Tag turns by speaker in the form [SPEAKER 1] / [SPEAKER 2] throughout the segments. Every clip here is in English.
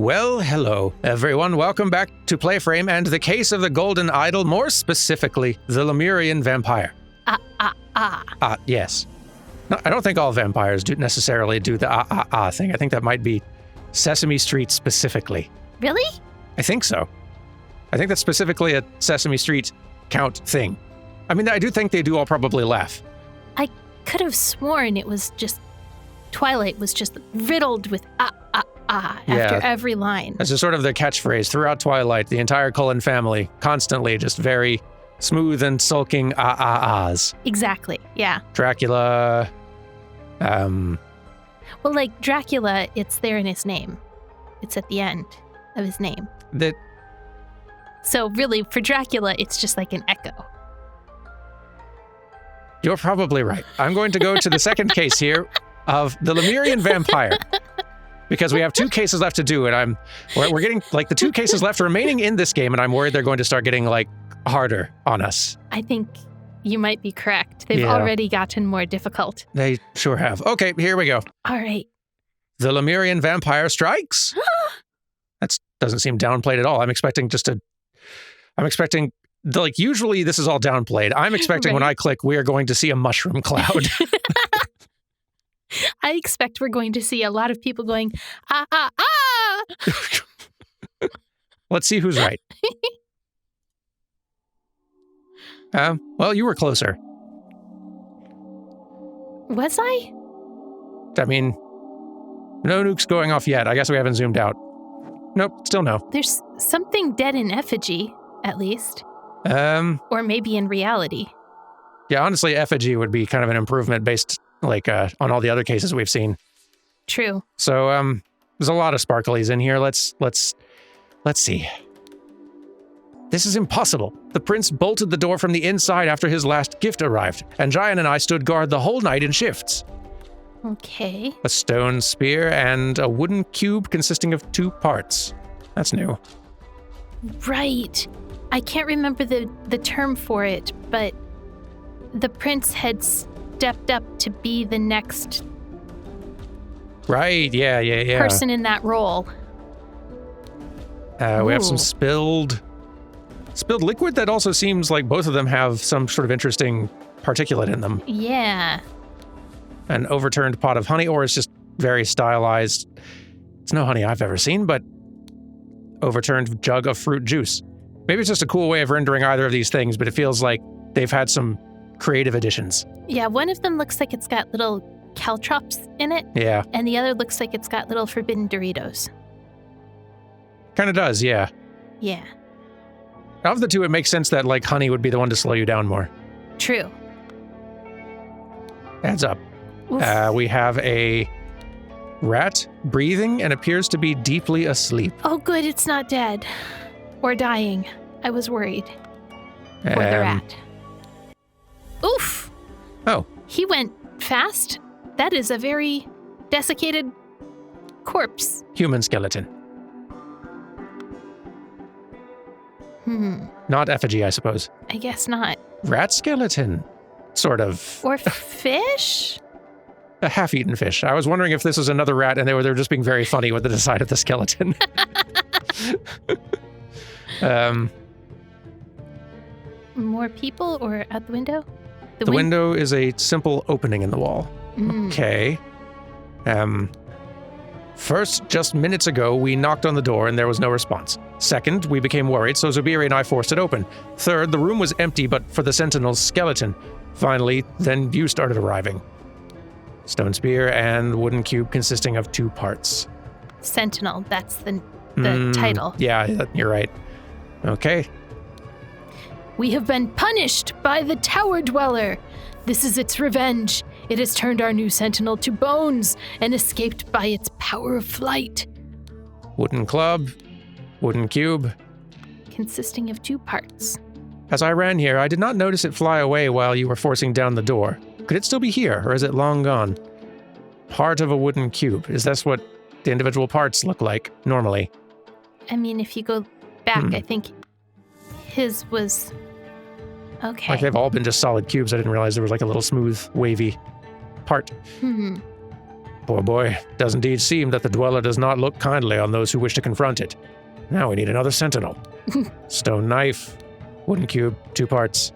[SPEAKER 1] Well, hello, everyone. Welcome back to PlayFrame and the case of the Golden Idol, more specifically, the Lemurian vampire. Yes. No, I don't think all vampires necessarily do the thing. I think that might be Sesame Street specifically.
[SPEAKER 2] Really?
[SPEAKER 1] I think so. I think that's specifically a Sesame Street count thing. I mean, I do think they do all probably laugh.
[SPEAKER 2] I could have sworn it was just Twilight was just riddled with after every line.
[SPEAKER 1] That's just sort of their catchphrase throughout Twilight. The entire Cullen family constantly just very smooth and sulking ahs.
[SPEAKER 2] Exactly, yeah.
[SPEAKER 1] Dracula,
[SPEAKER 2] Well, like Dracula, it's there in his name. It's at the end of his name. So really, for Dracula, it's just like an echo.
[SPEAKER 1] You're probably right. I'm going to go to the second case here of the Lemurian vampire. Because we have 2 cases left to do, and we're getting, like, the 2 cases left remaining in this game, and I'm worried they're going to start getting, like, harder on us.
[SPEAKER 2] I think you might be correct. They've already gotten more difficult.
[SPEAKER 1] They sure have. Okay, here we go.
[SPEAKER 2] All right.
[SPEAKER 1] The Lemurian vampire strikes. That doesn't seem downplayed at all. I'm expecting, like, usually this is all downplayed. I'm expecting when I click, we are going to see a mushroom cloud.
[SPEAKER 2] I expect we're going to see a lot of people going,
[SPEAKER 1] Let's see who's right. Well, you were closer.
[SPEAKER 2] Was I?
[SPEAKER 1] I mean, no nukes going off yet. I guess we haven't zoomed out. Nope, still no.
[SPEAKER 2] There's something dead in effigy, at least.
[SPEAKER 1] Or
[SPEAKER 2] maybe in reality.
[SPEAKER 1] Yeah, honestly, effigy would be kind of an improvement based, like, on all the other cases we've seen.
[SPEAKER 2] True.
[SPEAKER 1] So, there's a lot of sparklies in here. Let's see. This is impossible. The prince bolted the door from the inside after his last gift arrived, and Giant and I stood guard the whole night in shifts.
[SPEAKER 2] Okay.
[SPEAKER 1] A stone spear and a wooden cube consisting of 2 parts. That's new.
[SPEAKER 2] Right. I can't remember the term for it, but the prince had stepped up to be the next
[SPEAKER 1] Right,
[SPEAKER 2] person in that role.
[SPEAKER 1] We have some spilled liquid that also seems like both of them have some sort of interesting particulate in them.
[SPEAKER 2] Yeah.
[SPEAKER 1] An overturned pot of honey, or it's just very stylized. It's no honey I've ever seen, but overturned jug of fruit juice. Maybe it's just a cool way of rendering either of these things, but it feels like they've had some creative additions.
[SPEAKER 2] Yeah, one of them looks like it's got little caltrops in it.
[SPEAKER 1] Yeah.
[SPEAKER 2] And the other looks like it's got little forbidden Doritos.
[SPEAKER 1] Kind of does, yeah.
[SPEAKER 2] Yeah.
[SPEAKER 1] Of the 2, it makes sense that, like, honey would be the one to slow you down more.
[SPEAKER 2] True.
[SPEAKER 1] Adds up. We have a rat breathing and appears to be deeply asleep.
[SPEAKER 2] Oh, good, it's not dead. Or dying. I was worried. For the rat. Oof!
[SPEAKER 1] Oh.
[SPEAKER 2] He went fast. That is a very desiccated corpse.
[SPEAKER 1] Human skeleton. Not effigy, I suppose.
[SPEAKER 2] I guess not.
[SPEAKER 1] Rat skeleton. Sort of.
[SPEAKER 2] Or fish?
[SPEAKER 1] A half-eaten fish. I was wondering if this was another rat and they were just being very funny with the design of the skeleton.
[SPEAKER 2] More people or out the window?
[SPEAKER 1] The window is a simple opening in the wall. Okay. First, just minutes ago, we knocked on the door and there was no response. Second, we became worried, so Zubiri and I forced it open. Third, the room was empty but for the sentinel's skeleton. Finally, then you started arriving. Stone spear and wooden cube consisting of 2 parts.
[SPEAKER 2] Sentinel, that's the title.
[SPEAKER 1] Yeah, you're right. Okay.
[SPEAKER 2] We have been punished by the Tower Dweller. This is its revenge. It has turned our new sentinel to bones and escaped by its power of flight.
[SPEAKER 1] Wooden club, wooden cube.
[SPEAKER 2] Consisting of 2 parts.
[SPEAKER 1] As I ran here, I did not notice it fly away while you were forcing down the door. Could it still be here, or is it long gone? Part of a wooden cube. Is that what the individual parts look like, normally?
[SPEAKER 2] I mean, if you go back, I think his was... Okay.
[SPEAKER 1] Like they've all been just solid cubes. I didn't realize there was like a little smooth, wavy part. Poor boy, does indeed seem that the dweller does not look kindly on those who wish to confront it. Now we need another sentinel. Stone knife, wooden cube, 2 parts.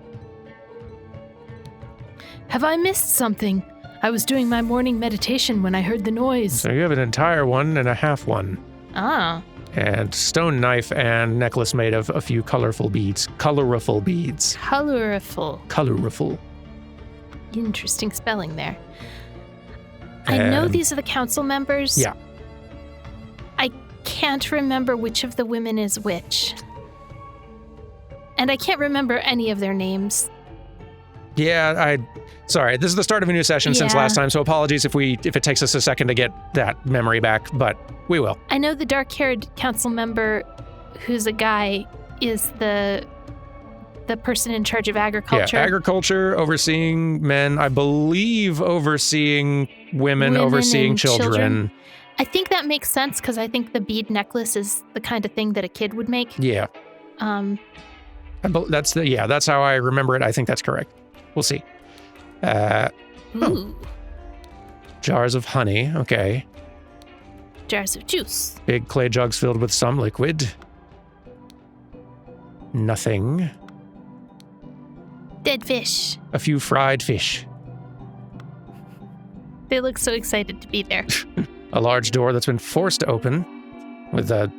[SPEAKER 2] Have I missed something? I was doing my morning meditation when I heard the noise.
[SPEAKER 1] So you have an entire one and a half one.
[SPEAKER 2] Ah.
[SPEAKER 1] And stone knife and necklace made of a few colorful beads. Colorful beads.
[SPEAKER 2] Colorful.
[SPEAKER 1] Colorful.
[SPEAKER 2] Interesting spelling there. I know these are the council members.
[SPEAKER 1] Yeah.
[SPEAKER 2] I can't remember which of the women is which. And I can't remember any of their names.
[SPEAKER 1] Yeah, sorry, this is the start of a new session since last time, so apologies if it takes us a second to get that memory back, but we will.
[SPEAKER 2] I know the dark-haired council member, who's a guy, is the person in charge of agriculture.
[SPEAKER 1] Yeah, agriculture, overseeing men, I believe overseeing women overseeing children.
[SPEAKER 2] I think that makes sense because I think the bead necklace is the kind of thing that a kid would make.
[SPEAKER 1] Yeah. That's how I remember it. I think that's correct. We'll see.
[SPEAKER 2] Ooh.
[SPEAKER 1] Jars of honey, okay.
[SPEAKER 2] Jars of juice.
[SPEAKER 1] Big clay jugs filled with some liquid. Nothing.
[SPEAKER 2] Dead fish.
[SPEAKER 1] A few fried fish.
[SPEAKER 2] They look so excited to be there.
[SPEAKER 1] A large door that's been forced open with a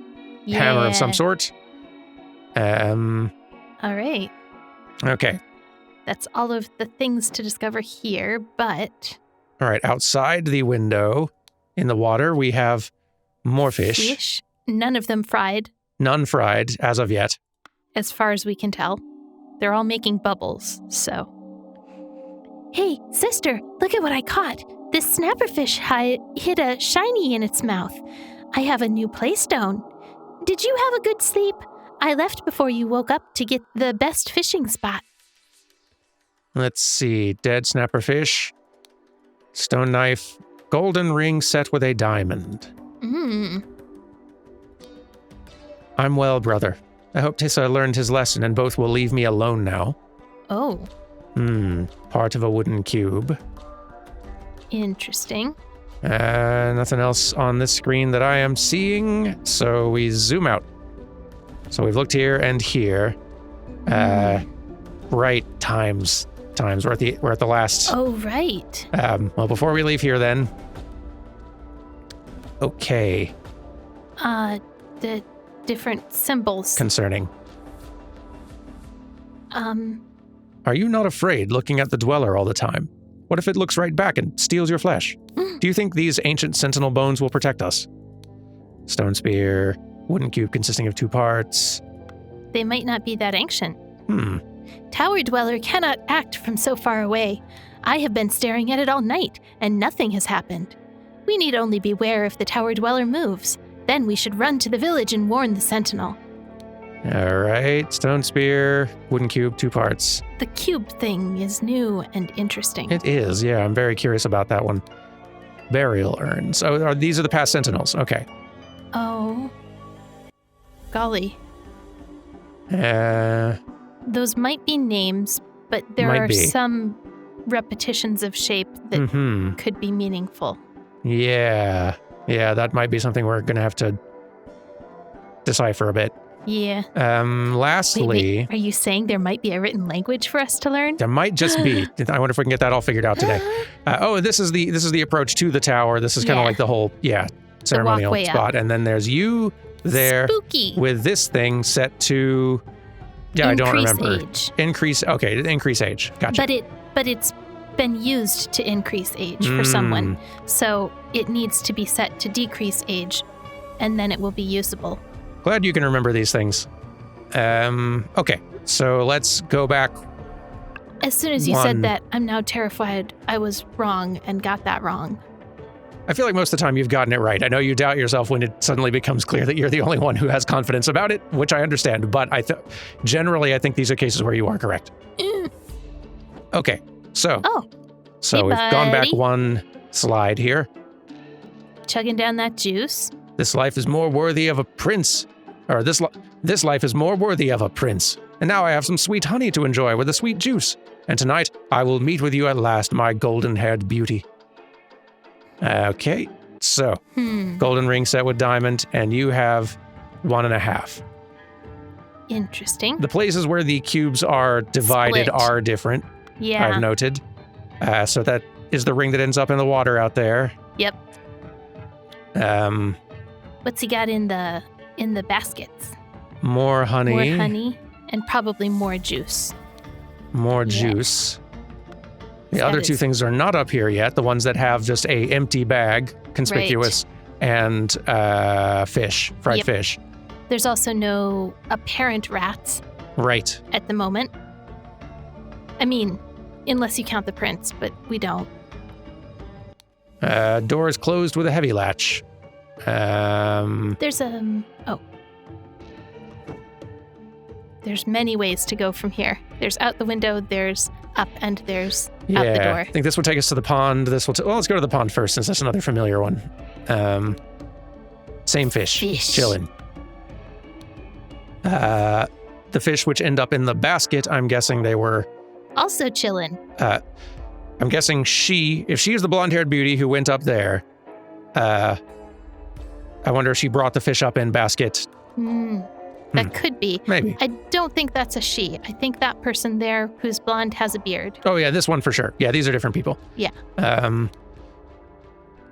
[SPEAKER 1] hammer of some sort.
[SPEAKER 2] All right.
[SPEAKER 1] Okay.
[SPEAKER 2] That's all of the things to discover here, but...
[SPEAKER 1] All right, outside the window, in the water, we have more fish.
[SPEAKER 2] None of them fried.
[SPEAKER 1] None fried, as of yet.
[SPEAKER 2] As far as we can tell. They're all making bubbles, so... Hey, sister, look at what I caught. This snapperfish hid a shiny in its mouth. I have a new playstone. Did you have a good sleep? I left before you woke up to get the best fishing spot.
[SPEAKER 1] Let's see. Dead snapperfish. Stone knife. Golden ring set with a diamond. I'm well, brother. I hope Tissa learned his lesson and both will leave me alone now.
[SPEAKER 2] Oh.
[SPEAKER 1] Part of a wooden cube.
[SPEAKER 2] Interesting.
[SPEAKER 1] Nothing else on this screen that I am seeing, so we zoom out. So we've looked here and here. Right times. We're at the last.
[SPEAKER 2] Oh, right.
[SPEAKER 1] Well, before we leave here then. Okay.
[SPEAKER 2] The different symbols.
[SPEAKER 1] Concerning.
[SPEAKER 2] Are
[SPEAKER 1] you not afraid looking at the dweller all the time? What if it looks right back and steals your flesh? Do you think these ancient sentinel bones will protect us? Stone spear, wooden cube consisting of 2 parts.
[SPEAKER 2] They might not be that ancient. Tower Dweller cannot act from so far away. I have been staring at it all night, and nothing has happened. We need only beware if the Tower Dweller moves. Then we should run to the village and warn the sentinel.
[SPEAKER 1] All right, stone spear, wooden cube, 2 parts.
[SPEAKER 2] The cube thing is new and interesting.
[SPEAKER 1] It is, yeah. I'm very curious about that one. Burial urns. Oh, these are the past sentinels. Okay.
[SPEAKER 2] Oh. Golly.
[SPEAKER 1] Those
[SPEAKER 2] might be names, but there are some repetitions of shape that could be meaningful.
[SPEAKER 1] Yeah. Yeah, that might be something we're going to have to decipher a bit.
[SPEAKER 2] Yeah.
[SPEAKER 1] Lastly...
[SPEAKER 2] Wait, are you saying there might be a written language for us to learn?
[SPEAKER 1] There might just be. I wonder if we can get that all figured out today. This is the approach to the tower. This is kind of like the whole, ceremonial spot. And then there's you there.
[SPEAKER 2] Spooky.
[SPEAKER 1] With this thing set to... Yeah, I don't remember.
[SPEAKER 2] Age.
[SPEAKER 1] Increase age. Gotcha.
[SPEAKER 2] But it's been used to increase age for someone. So it needs to be set to decrease age, and then it will be usable.
[SPEAKER 1] Glad you can remember these things. Okay, so let's go back.
[SPEAKER 2] As soon as you said that, I'm now terrified I was wrong and got that wrong.
[SPEAKER 1] I feel like most of the time you've gotten it right. I know you doubt yourself when it suddenly becomes clear that you're the only one who has confidence about it, which I understand, but generally I think these are cases where you are correct. Okay, so we've gone back 1 slide here.
[SPEAKER 2] Chugging down that juice.
[SPEAKER 1] This life is more worthy of a prince. Or this life is more worthy of a prince. And now I have some sweet honey to enjoy with a sweet juice. And tonight I will meet with you at last, my golden-haired beauty. Okay, so golden ring set with diamond, and you have 1.5.
[SPEAKER 2] Interesting.
[SPEAKER 1] The places where the cubes are divided
[SPEAKER 2] Split.
[SPEAKER 1] are different,
[SPEAKER 2] Yeah.
[SPEAKER 1] I've noted. So that is the ring that ends up in the water out there.
[SPEAKER 2] Yep. What's he got in the baskets?
[SPEAKER 1] More honey.
[SPEAKER 2] More honey and probably more juice.
[SPEAKER 1] More
[SPEAKER 2] Yeah. So
[SPEAKER 1] juice. The
[SPEAKER 2] that
[SPEAKER 1] other two
[SPEAKER 2] is-
[SPEAKER 1] things are not up here yet. The ones that have just a empty bag, conspicuous, and fish, fried
[SPEAKER 2] Yep.
[SPEAKER 1] fish.
[SPEAKER 2] There's also no apparent rats
[SPEAKER 1] Right.
[SPEAKER 2] at the moment. I mean, unless you count the prints, but we don't.
[SPEAKER 1] Door is closed with a heavy latch.
[SPEAKER 2] There's There's many ways to go from here. There's out the window, there's up, and there's out the
[SPEAKER 1] Yeah,
[SPEAKER 2] door.
[SPEAKER 1] I think this will take us to the pond. This will. Well, let's go to the pond first, since that's another familiar one. Same fish,
[SPEAKER 2] Fish.
[SPEAKER 1] chilling. The fish which end up in the basket, I'm guessing they were.
[SPEAKER 2] Also chillin'.
[SPEAKER 1] I'm guessing if she is the blonde-haired beauty who went up there. I wonder if she brought the fish up in basket.
[SPEAKER 2] That could be.
[SPEAKER 1] Maybe.
[SPEAKER 2] I don't think that's a she. I think that person there who's blonde has a beard.
[SPEAKER 1] Oh yeah, this one for sure. Yeah, these are different people.
[SPEAKER 2] Yeah.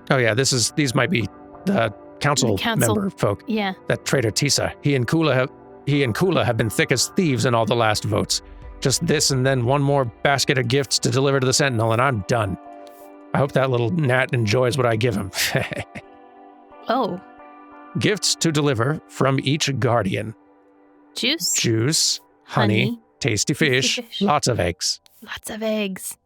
[SPEAKER 1] Oh yeah, these might be the council member folk.
[SPEAKER 2] Yeah.
[SPEAKER 1] That traitor Tisa. He and Kula have been thick as thieves in all the last votes. Just this and then one more basket of gifts to deliver to the Sentinel, and I'm done. I hope that little gnat enjoys what I give him.
[SPEAKER 2] Oh.
[SPEAKER 1] Gifts to deliver from each guardian.
[SPEAKER 2] Juice.
[SPEAKER 1] Juice, honey, tasty fish,
[SPEAKER 2] fish.
[SPEAKER 1] lots of eggs.
[SPEAKER 2] Lots of eggs.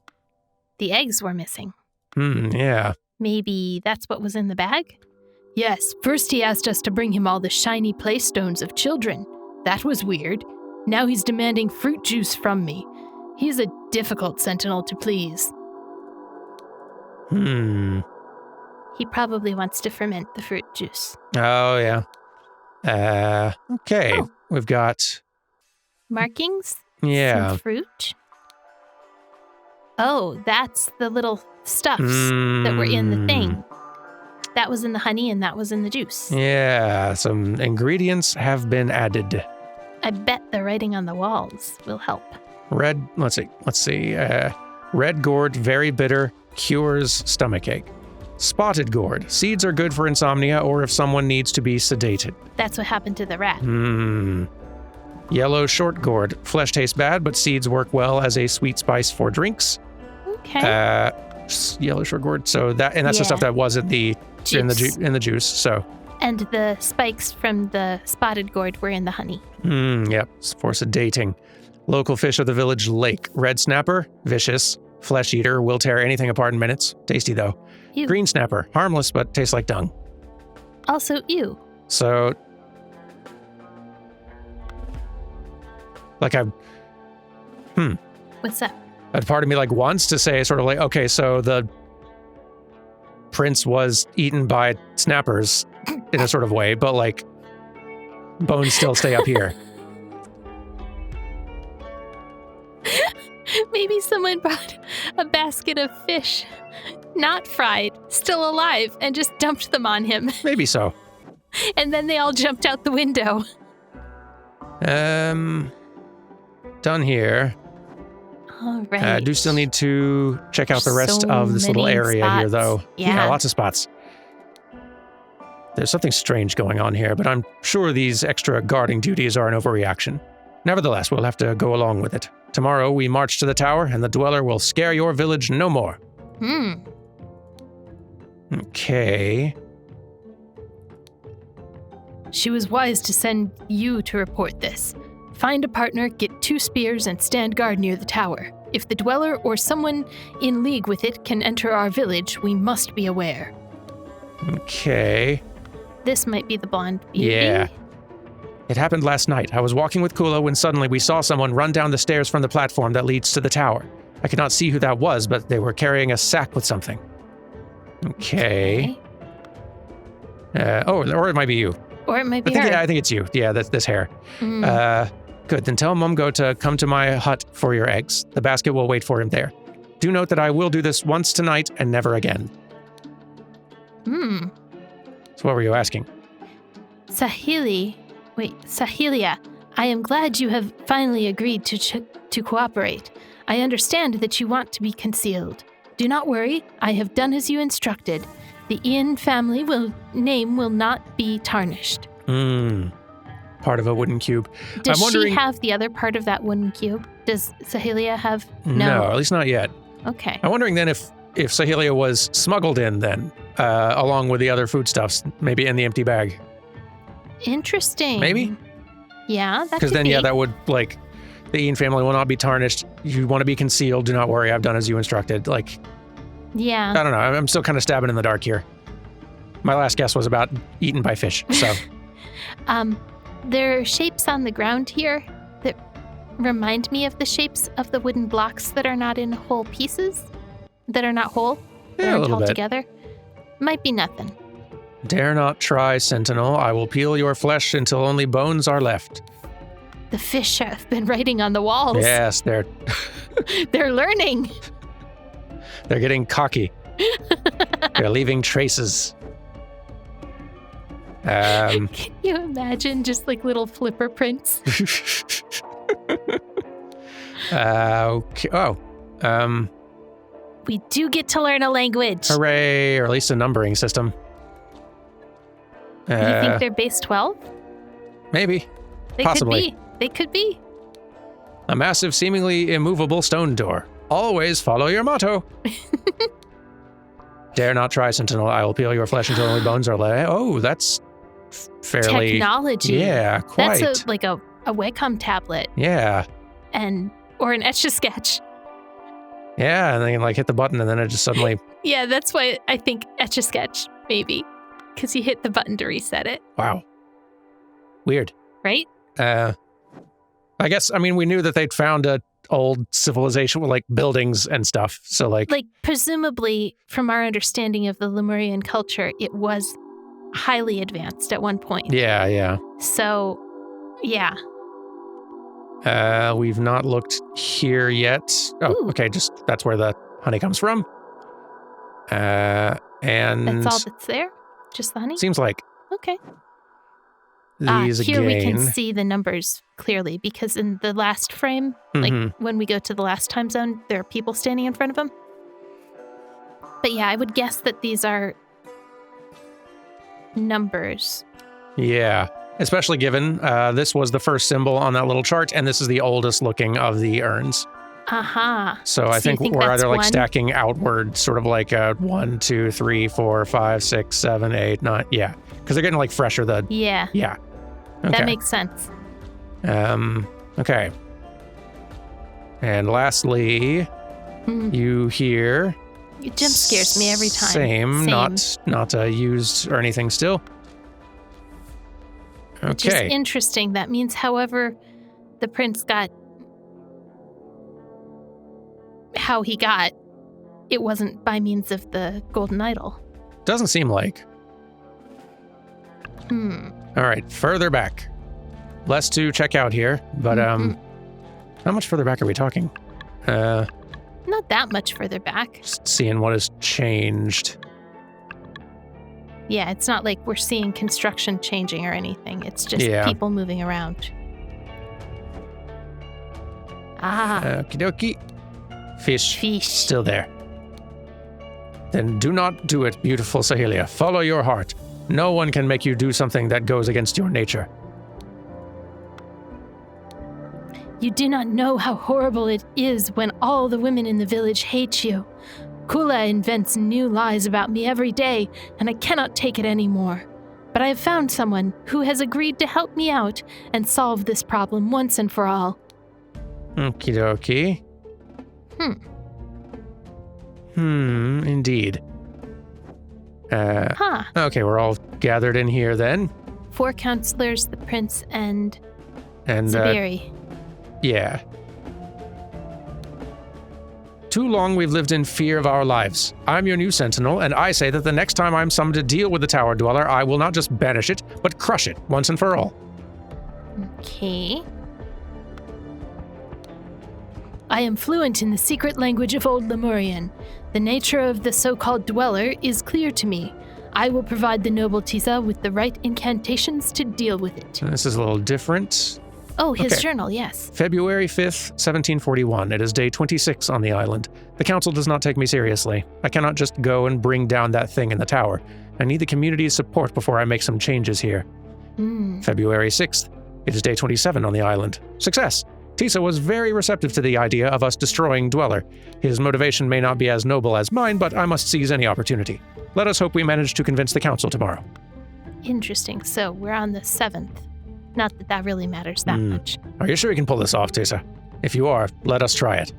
[SPEAKER 2] The eggs were missing.
[SPEAKER 1] Yeah.
[SPEAKER 2] Maybe that's what was in the bag? Yes, first he asked us to bring him all the shiny playstones of children. That was weird. Now he's demanding fruit juice from me. He's a difficult sentinel to please. He probably wants to ferment the fruit juice.
[SPEAKER 1] Oh, yeah. Okay.
[SPEAKER 2] Oh.
[SPEAKER 1] We've got...
[SPEAKER 2] Markings?
[SPEAKER 1] Yeah.
[SPEAKER 2] Some fruit? Oh, that's the little stuffs that were in the thing. That was in the honey and that was in the juice.
[SPEAKER 1] Yeah, some ingredients have been added.
[SPEAKER 2] I bet the writing on the walls will help.
[SPEAKER 1] Red, let's see. Red gourd, very bitter, cures stomachache. Spotted gourd, seeds are good for insomnia or if someone needs to be sedated.
[SPEAKER 2] That's what happened to the rat.
[SPEAKER 1] Yellow short gourd, flesh tastes bad, but seeds work well as a sweet spice for drinks.
[SPEAKER 2] Okay.
[SPEAKER 1] Yellow short gourd, so that's the stuff that was in the juice. So.
[SPEAKER 2] And the spikes from the spotted gourd were in the honey.
[SPEAKER 1] Yep, for sedating. Local fish of the village lake. Red snapper, vicious. Flesh eater, will tear anything apart in minutes. Tasty though.
[SPEAKER 2] Ew.
[SPEAKER 1] Green snapper, harmless but tastes like dung.
[SPEAKER 2] Also, ew.
[SPEAKER 1] So, like
[SPEAKER 2] What's up?
[SPEAKER 1] a part of me wants to say sort of like, okay, so the prince was eaten by snappers in a sort of way, but bones still stay up here.
[SPEAKER 2] Maybe someone brought a basket of fish, not fried, still alive, and just dumped them on him.
[SPEAKER 1] Maybe so.
[SPEAKER 2] And then they all jumped out the window.
[SPEAKER 1] Done here.
[SPEAKER 2] All right.
[SPEAKER 1] Do still need to check out the rest
[SPEAKER 2] So
[SPEAKER 1] of this little
[SPEAKER 2] many
[SPEAKER 1] area here,
[SPEAKER 2] spots.
[SPEAKER 1] though.
[SPEAKER 2] Yeah.
[SPEAKER 1] Lots of spots. There's something strange going on here, but I'm sure these extra guarding duties are an overreaction. Nevertheless, we'll have to go along with it. Tomorrow we march to the tower, and the Dweller will scare your village no more. Okay.
[SPEAKER 2] She was wise to send you to report this. Find a partner, get 2 spears, and stand guard near the tower. If the Dweller or someone in league with it can enter our village, we must be aware.
[SPEAKER 1] Okay.
[SPEAKER 2] This might be the blonde beauty.
[SPEAKER 1] Yeah. It happened last night. I was walking with Kula when suddenly we saw someone run down the stairs from the platform that leads to the tower. I could not see who that was, but they were carrying a sack with something. Okay. Or it might be you.
[SPEAKER 2] Or it might be her.
[SPEAKER 1] I think it's you. Yeah, that's this hair. Good. Then tell Mumgo to come to my hut for your eggs. The basket will wait for him there. Do note that I will do this once tonight and never again.
[SPEAKER 2] Hmm.
[SPEAKER 1] So what were you asking?
[SPEAKER 2] Sahelia, I am glad you have finally agreed to cooperate. I understand that you want to be concealed. Do not worry, I have done as you instructed. The Ian family name will not be tarnished.
[SPEAKER 1] Part of a wooden cube.
[SPEAKER 2] Does she have the other part of that wooden cube? Does Sahelia have?
[SPEAKER 1] No, at least not yet.
[SPEAKER 2] Okay.
[SPEAKER 1] I'm wondering then if Sahelia was smuggled in then, along with the other foodstuffs, maybe in the empty bag.
[SPEAKER 2] Interesting.
[SPEAKER 1] Maybe?
[SPEAKER 2] Yeah, that could be.
[SPEAKER 1] Because then, that would, like, the Ian family will not be tarnished. You want to be concealed. Do not worry. I've done as you instructed. Like,
[SPEAKER 2] yeah.
[SPEAKER 1] I don't know. I'm still kind of stabbing in the dark here. My last guess was about eaten by fish, so.
[SPEAKER 2] There are shapes on the ground here that remind me of the shapes of the wooden blocks that are not in whole pieces, that are not whole, that
[SPEAKER 1] a
[SPEAKER 2] aren't
[SPEAKER 1] little
[SPEAKER 2] held
[SPEAKER 1] bit.
[SPEAKER 2] together. Might be nothing.
[SPEAKER 1] Dare not try, Sentinel. I will peel your flesh until only bones are left.
[SPEAKER 2] The fish have been writing on the walls.
[SPEAKER 1] Yes, they're
[SPEAKER 2] learning.
[SPEAKER 1] They're getting cocky. They're leaving traces.
[SPEAKER 2] Can you imagine just like little flipper prints?
[SPEAKER 1] Okay.
[SPEAKER 2] We do get to learn a language.
[SPEAKER 1] Hooray, or at least a numbering system.
[SPEAKER 2] Do you think they're base 12?
[SPEAKER 1] Maybe.
[SPEAKER 2] They
[SPEAKER 1] Possibly.
[SPEAKER 2] could be. They could be.
[SPEAKER 1] A massive, seemingly immovable stone door. Always follow your motto. Dare not try, Sentinel. I will peel your flesh until only bones are left. Oh, that's fairly...
[SPEAKER 2] Technology.
[SPEAKER 1] Yeah, quite.
[SPEAKER 2] That's like a Wacom tablet.
[SPEAKER 1] Yeah.
[SPEAKER 2] Or an Etch-a-Sketch.
[SPEAKER 1] Yeah, and then you hit the button and then it just suddenly...
[SPEAKER 2] Yeah, that's why I think Etch-a-Sketch, maybe. Because you hit the button to reset it.
[SPEAKER 1] Wow. Weird.
[SPEAKER 2] Right?
[SPEAKER 1] I guess, we knew that they'd found a old civilization with buildings and stuff. So
[SPEAKER 2] presumably, from our understanding of the Lemurian culture, it was highly advanced at one point.
[SPEAKER 1] Yeah.
[SPEAKER 2] So, yeah.
[SPEAKER 1] We've not looked here yet. Oh,
[SPEAKER 2] Ooh.
[SPEAKER 1] Okay, that's where the honey comes from. And
[SPEAKER 2] that's all that's there? Just the honey?
[SPEAKER 1] Seems like.
[SPEAKER 2] Okay.
[SPEAKER 1] These
[SPEAKER 2] here
[SPEAKER 1] again.
[SPEAKER 2] we can see the numbers clearly because in the last frame, when we go to the last time zone, there are people standing in front of them. But yeah, I would guess that these are numbers.
[SPEAKER 1] Yeah, especially given this was the first symbol on that little chart, and this is the oldest looking of the urns.
[SPEAKER 2] Aha.
[SPEAKER 1] So I think we're either stacking outward, sort of like 1, 2, 3, 4, 5, 6, 7, 8, 9. Yeah, because they're getting fresher.
[SPEAKER 2] Yeah.
[SPEAKER 1] Okay.
[SPEAKER 2] That makes sense.
[SPEAKER 1] Okay. And lastly, you hear...
[SPEAKER 2] It jump scares me every time.
[SPEAKER 1] Same. Not used or anything still. Okay.
[SPEAKER 2] Which is interesting. That means, however, the prince got how he got, it wasn't by means of the golden idol.
[SPEAKER 1] Doesn't seem like. All right, further back. Less to check out here, but how much further back are we talking?
[SPEAKER 2] Not that much further back.
[SPEAKER 1] Just seeing what has changed.
[SPEAKER 2] Yeah, it's not like we're seeing construction changing or anything. It's just people moving around.
[SPEAKER 1] Okie dokie. Fish. Still there. Then do not do it, beautiful Sahelia. Follow your heart. No one can make you do something that goes against your nature.
[SPEAKER 2] You do not know how horrible it is when all the women in the village hate you. Kula invents new lies about me every day, and I cannot take it anymore. But I have found someone who has agreed to help me out and solve this problem once and for all.
[SPEAKER 1] Okie dokie. Indeed. Okay, we're all gathered in here then.
[SPEAKER 2] 4 counselors, the prince, and
[SPEAKER 1] Zabiri. Yeah. Too long we've lived in fear of our lives. I'm your new sentinel, and I say that the next time I'm summoned to deal with the Tower Dweller, I will not just banish it, but crush it once and for all.
[SPEAKER 2] Okay. I am fluent in the secret language of Old Lemurian. The nature of the so-called dweller is clear to me. I will provide the noble Tisa with the right incantations to deal with it.
[SPEAKER 1] This is a little different.
[SPEAKER 2] Oh, his
[SPEAKER 1] Okay.
[SPEAKER 2] journal, yes.
[SPEAKER 1] February 5th, 1741. It is day 26 on the island. The council does not take me seriously. I cannot just go and bring down that thing in the tower. I need the community's support before I make some changes here. February 6th. It is day 27 on the island. Success! Tisa was very receptive to the idea of us destroying Dweller. His motivation may not be as noble as mine, but I must seize any opportunity. Let us hope we manage to convince the council tomorrow.
[SPEAKER 2] Interesting. So we're on the 7th. Not that that really matters that much.
[SPEAKER 1] Are you sure you can pull this off, Tisa? If you are, let us try it.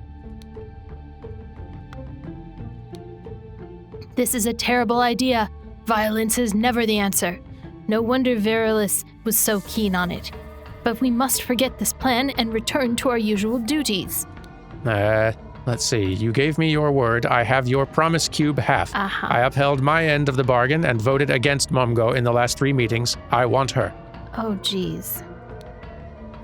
[SPEAKER 2] This is a terrible idea. Violence is never the answer. No wonder Virilis was so keen on it. But we must forget this plan and return to our usual duties.
[SPEAKER 1] Let's see. You gave me your word. I have your promise cube half. I upheld my end of the bargain and voted against Momgo in the last 3 meetings. I want her.
[SPEAKER 2] Oh, geez.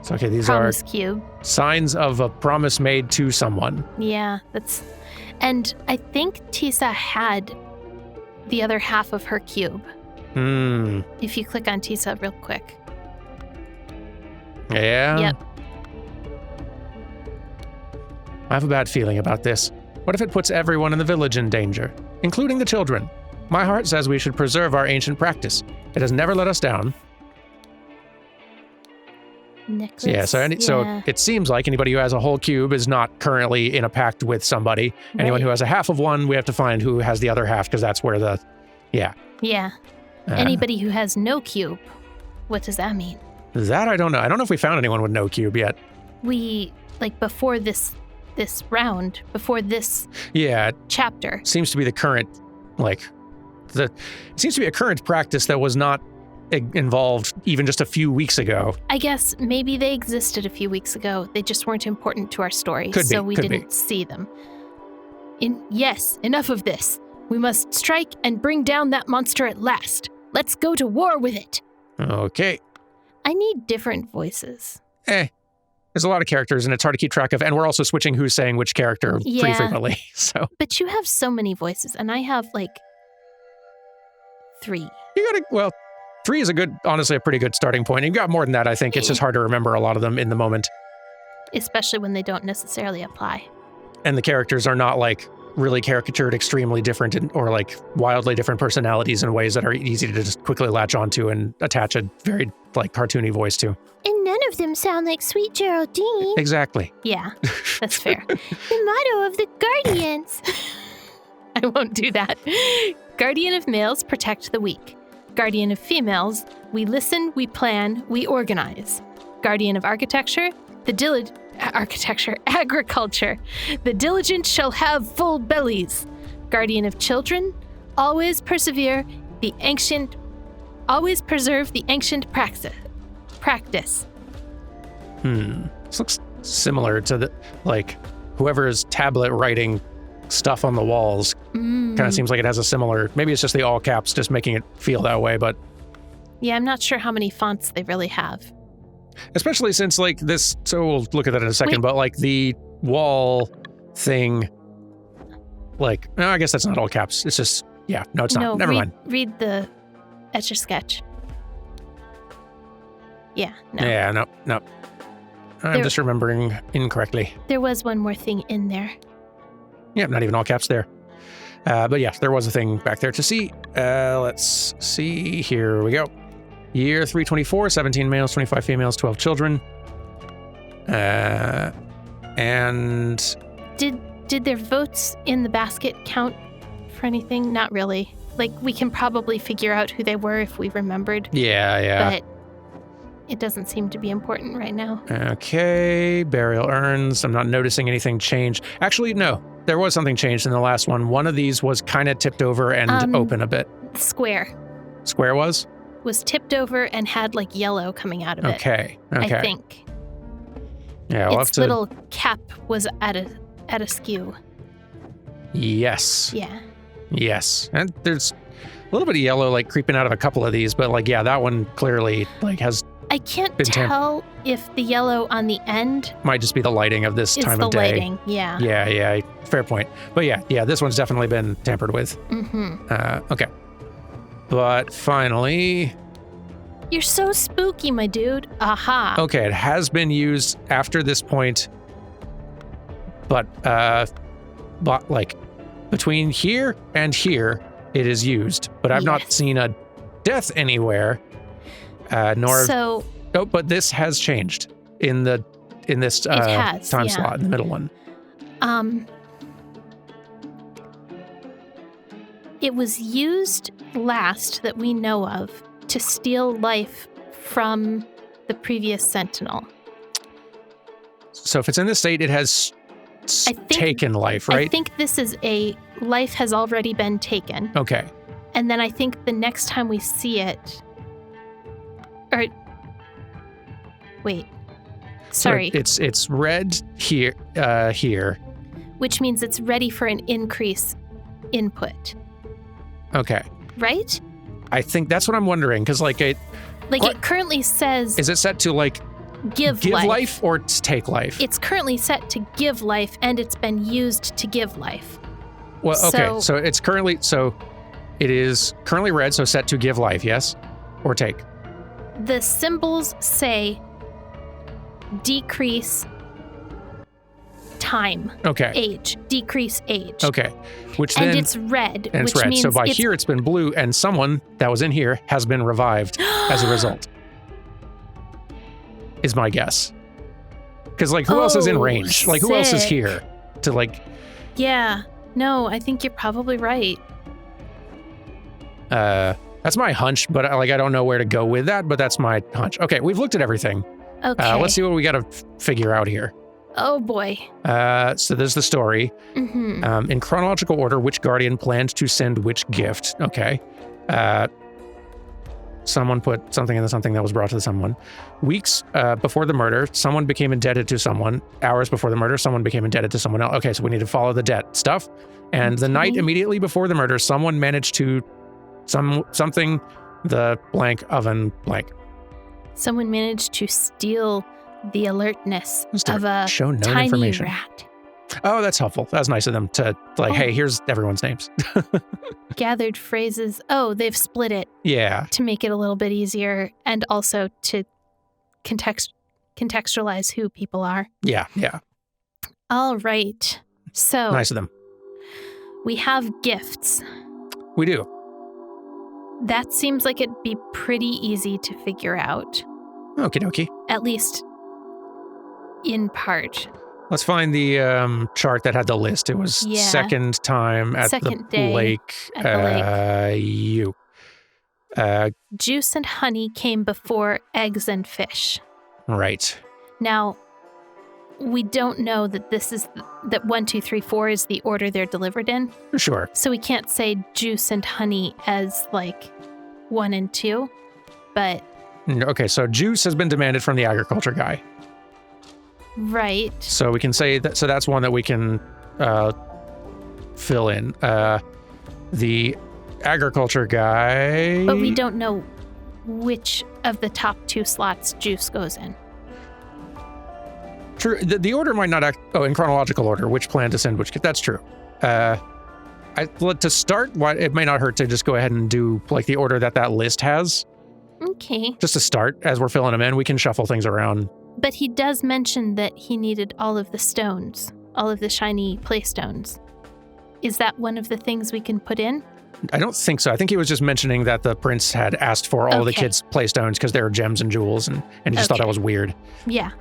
[SPEAKER 1] So, okay, these
[SPEAKER 2] Promise
[SPEAKER 1] are
[SPEAKER 2] cube.
[SPEAKER 1] signs of a promise made to someone.
[SPEAKER 2] Yeah, that's... And I think Tisa had the other half of her cube. If you click on Tisa real quick.
[SPEAKER 1] Yeah?
[SPEAKER 2] Yep.
[SPEAKER 1] I have a bad feeling about this. What if it puts everyone in the village in danger, including the children? My heart says we should preserve our ancient practice. It has never let us down.
[SPEAKER 2] Necklace.
[SPEAKER 1] Yeah, so it seems like anybody who has a whole cube is not currently in a pact with somebody. Anyone who has a half of one, we have to find who has the other half, because that's where the... Yeah.
[SPEAKER 2] Yeah. Anybody who has no cube, what does that mean?
[SPEAKER 1] That I don't know. I don't know if we found anyone with no cube yet.
[SPEAKER 2] We, like, before this round, before this chapter.
[SPEAKER 1] Seems to be the current, it seems to be a current practice that was not involved even just a few weeks ago.
[SPEAKER 2] I guess maybe they existed a few weeks ago. They just weren't important to our story,
[SPEAKER 1] so
[SPEAKER 2] we didn't see them. Yes, enough of this. We must strike and bring down that monster at last. Let's go to war with it.
[SPEAKER 1] Okay.
[SPEAKER 2] I need different voices.
[SPEAKER 1] There's a lot of characters and it's hard to keep track of, and we're also switching who's saying which character pretty frequently. So.
[SPEAKER 2] But you have so many voices, and I have 3.
[SPEAKER 1] You gotta, 3 is honestly a pretty good starting point. You've got more than that, I think. It's just hard to remember a lot of them in the moment.
[SPEAKER 2] Especially when they don't necessarily apply.
[SPEAKER 1] And the characters are not really caricatured extremely different or wildly different personalities in ways that are easy to just quickly latch onto and attach a very cartoony voice to.
[SPEAKER 2] And none of them sound like Sweet Geraldine.
[SPEAKER 1] Exactly.
[SPEAKER 2] Yeah, that's fair. The motto of the Guardians. I won't do that. Guardian of males, protect the weak. Guardian of females, we listen, we plan, we organize. Guardian of architecture, agriculture. The diligent shall have full bellies. Guardian of children, always preserve the ancient practice.
[SPEAKER 1] This looks similar to whoever's tablet writing stuff on the walls. Kind of seems like it has a similar, maybe it's just the all caps just making it feel that way, but...
[SPEAKER 2] Yeah, I'm not sure how many fonts they really have.
[SPEAKER 1] Especially since this, so we'll look at that in a second, but the wall thing, no, I guess that's not all caps. It's just, no, it's not. Never mind.
[SPEAKER 2] Read the Etch-a-Sketch. Yeah, no.
[SPEAKER 1] Yeah, no. I'm just remembering incorrectly.
[SPEAKER 2] There was one more thing in there.
[SPEAKER 1] Yeah, not even all caps there. But yeah, there was a thing back there to see. Let's see. Here we go. Year 324, 17 males, 25 females, 12 children. And...
[SPEAKER 2] Did their votes in the basket count for anything? Not really. We can probably figure out who they were if we remembered.
[SPEAKER 1] Yeah.
[SPEAKER 2] But it doesn't seem to be important right now.
[SPEAKER 1] Okay, burial urns. I'm not noticing anything change. Actually, no. There was something changed in the last one. One of these was kind of tipped over and open a bit.
[SPEAKER 2] Square.
[SPEAKER 1] Square was
[SPEAKER 2] Tipped over and had yellow coming out of it.
[SPEAKER 1] Okay.
[SPEAKER 2] I think.
[SPEAKER 1] Yeah, we'll
[SPEAKER 2] its little cap was at a skew.
[SPEAKER 1] Yes.
[SPEAKER 2] Yeah.
[SPEAKER 1] Yes. And there's a little bit of yellow creeping out of a couple of these, but that one clearly has
[SPEAKER 2] I can't tell if the yellow on the end
[SPEAKER 1] might just be the lighting of this time of day.
[SPEAKER 2] Lighting, yeah.
[SPEAKER 1] Yeah, fair point. But yeah, this one's definitely been tampered with.
[SPEAKER 2] Mm-hmm.
[SPEAKER 1] Okay. But finally...
[SPEAKER 2] You're so spooky, my dude. Aha.
[SPEAKER 1] Okay, it has been used after this point, but like between here and here, it is used. But I've not seen a death anywhere.
[SPEAKER 2] So.
[SPEAKER 1] Oh, but this has changed in this time slot in the middle one.
[SPEAKER 2] It was used last that we know of to steal life from the previous Sentinel.
[SPEAKER 1] So if it's in this state, it has taken life, right?
[SPEAKER 2] I think this is a life has already been taken.
[SPEAKER 1] Okay.
[SPEAKER 2] And then I think the next time we see it, or wait, sorry,
[SPEAKER 1] so it's red here,
[SPEAKER 2] which means it's ready for an increase input.
[SPEAKER 1] Okay.
[SPEAKER 2] Right?
[SPEAKER 1] I think that's what I'm wondering, because
[SPEAKER 2] it currently says...
[SPEAKER 1] Is it set to, give life or take life?
[SPEAKER 2] It's currently set to give life, and it's been used to give life.
[SPEAKER 1] Well, okay, so it's currently... So it is currently red, so set to give life, yes? Or take?
[SPEAKER 2] The symbols say decrease time.
[SPEAKER 1] Okay.
[SPEAKER 2] Age. Decrease age.
[SPEAKER 1] Okay.
[SPEAKER 2] And it's red.
[SPEAKER 1] And it's red.
[SPEAKER 2] Means
[SPEAKER 1] so by here it's been blue, and someone that was in here has been revived as a result. Is my guess. Because who else is in range? Who else is here to
[SPEAKER 2] Yeah. No, I think you're probably right.
[SPEAKER 1] That's my hunch, but I don't know where to go with that, but that's my hunch. Okay, we've looked at everything.
[SPEAKER 2] Okay.
[SPEAKER 1] Let's see what we got to figure out here.
[SPEAKER 2] Oh boy.
[SPEAKER 1] So there's the story.
[SPEAKER 2] Mm-hmm.
[SPEAKER 1] In chronological order, which guardian planned to send which gift? Okay. Someone put something into something that was brought to someone. Weeks before the murder, someone became indebted to someone. Hours before the murder, someone became indebted to someone else. Okay, so we need to follow the debt stuff. And the night immediately before the murder, someone managed to something the blank oven blank.
[SPEAKER 2] Someone managed to steal the alertness of a
[SPEAKER 1] show known
[SPEAKER 2] tiny
[SPEAKER 1] information.
[SPEAKER 2] rat.
[SPEAKER 1] Oh, that's helpful. That was nice of them to hey, here's everyone's names.
[SPEAKER 2] Gathered phrases. Oh, they've split it.
[SPEAKER 1] Yeah.
[SPEAKER 2] To make it a little bit easier and also to contextualize who people are.
[SPEAKER 1] Yeah, yeah.
[SPEAKER 2] All right. So.
[SPEAKER 1] Nice of them.
[SPEAKER 2] We have gifts.
[SPEAKER 1] We do.
[SPEAKER 2] That seems like it'd be pretty easy to figure out.
[SPEAKER 1] Okie dokie.
[SPEAKER 2] At least in part.
[SPEAKER 1] Let's find the chart that had the list. It was second time at
[SPEAKER 2] second
[SPEAKER 1] the
[SPEAKER 2] day
[SPEAKER 1] lake.
[SPEAKER 2] At the lake. Juice and honey came before eggs and fish.
[SPEAKER 1] Right.
[SPEAKER 2] Now, we don't know that that 1, 2, 3, 4 is the order they're delivered in.
[SPEAKER 1] Sure.
[SPEAKER 2] So we can't say juice and honey as 1 and 2, but...
[SPEAKER 1] Okay, so juice has been demanded from the agriculture guy.
[SPEAKER 2] Right.
[SPEAKER 1] So we can say that. So that's one that we can fill in. The agriculture guy.
[SPEAKER 2] But we don't know which of the top 2 slots juice goes in.
[SPEAKER 1] True. The order might not act. Oh, in chronological order, which plan to send which. That's true. To start, it may not hurt to just go ahead and do the order that list has.
[SPEAKER 2] Okay.
[SPEAKER 1] Just to start, as we're filling them in, we can shuffle things around.
[SPEAKER 2] But he does mention that he needed all of the stones, all of the shiny playstones. Is that one of the things we can put in?
[SPEAKER 1] I don't think so. I think he was just mentioning that the prince had asked for all the kids' playstones because they were gems and jewels, and he just thought that was weird.
[SPEAKER 2] Yeah.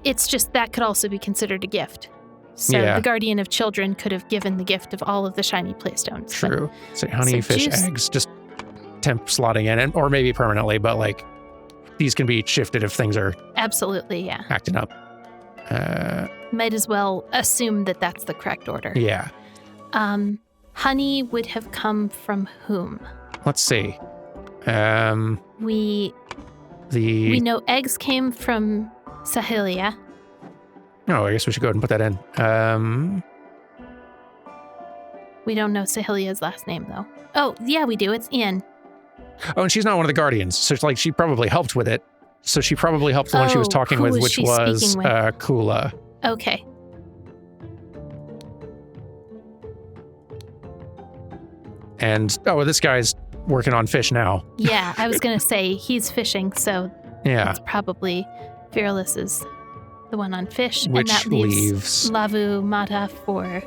[SPEAKER 2] It's just that could also be considered a gift. So the guardian of children could have given the gift of all of the shiny playstones.
[SPEAKER 1] True. Say honey, fish, eggs, just temp slotting in, or maybe permanently, but these can be shifted if things are
[SPEAKER 2] absolutely
[SPEAKER 1] acting up.
[SPEAKER 2] Might as well assume that that's the correct order.
[SPEAKER 1] Yeah.
[SPEAKER 2] Honey would have come from whom?
[SPEAKER 1] Let's see.
[SPEAKER 2] We know eggs came from Sahelia.
[SPEAKER 1] Oh, I guess we should go ahead and put that in.
[SPEAKER 2] We don't know Sahelia's last name, though. Oh, yeah, we do. It's Ian.
[SPEAKER 1] Oh, and she's not one of the guardians, so she probably helped with it. So she probably helped the one she was talking with, which was Kula.
[SPEAKER 2] Okay.
[SPEAKER 1] And, this guy's working on fish now.
[SPEAKER 2] Yeah, I was going to say he's fishing, so
[SPEAKER 1] Yeah.
[SPEAKER 2] it's probably Fearless is the one on fish.
[SPEAKER 1] Which
[SPEAKER 2] and that leaves Lavu Mata for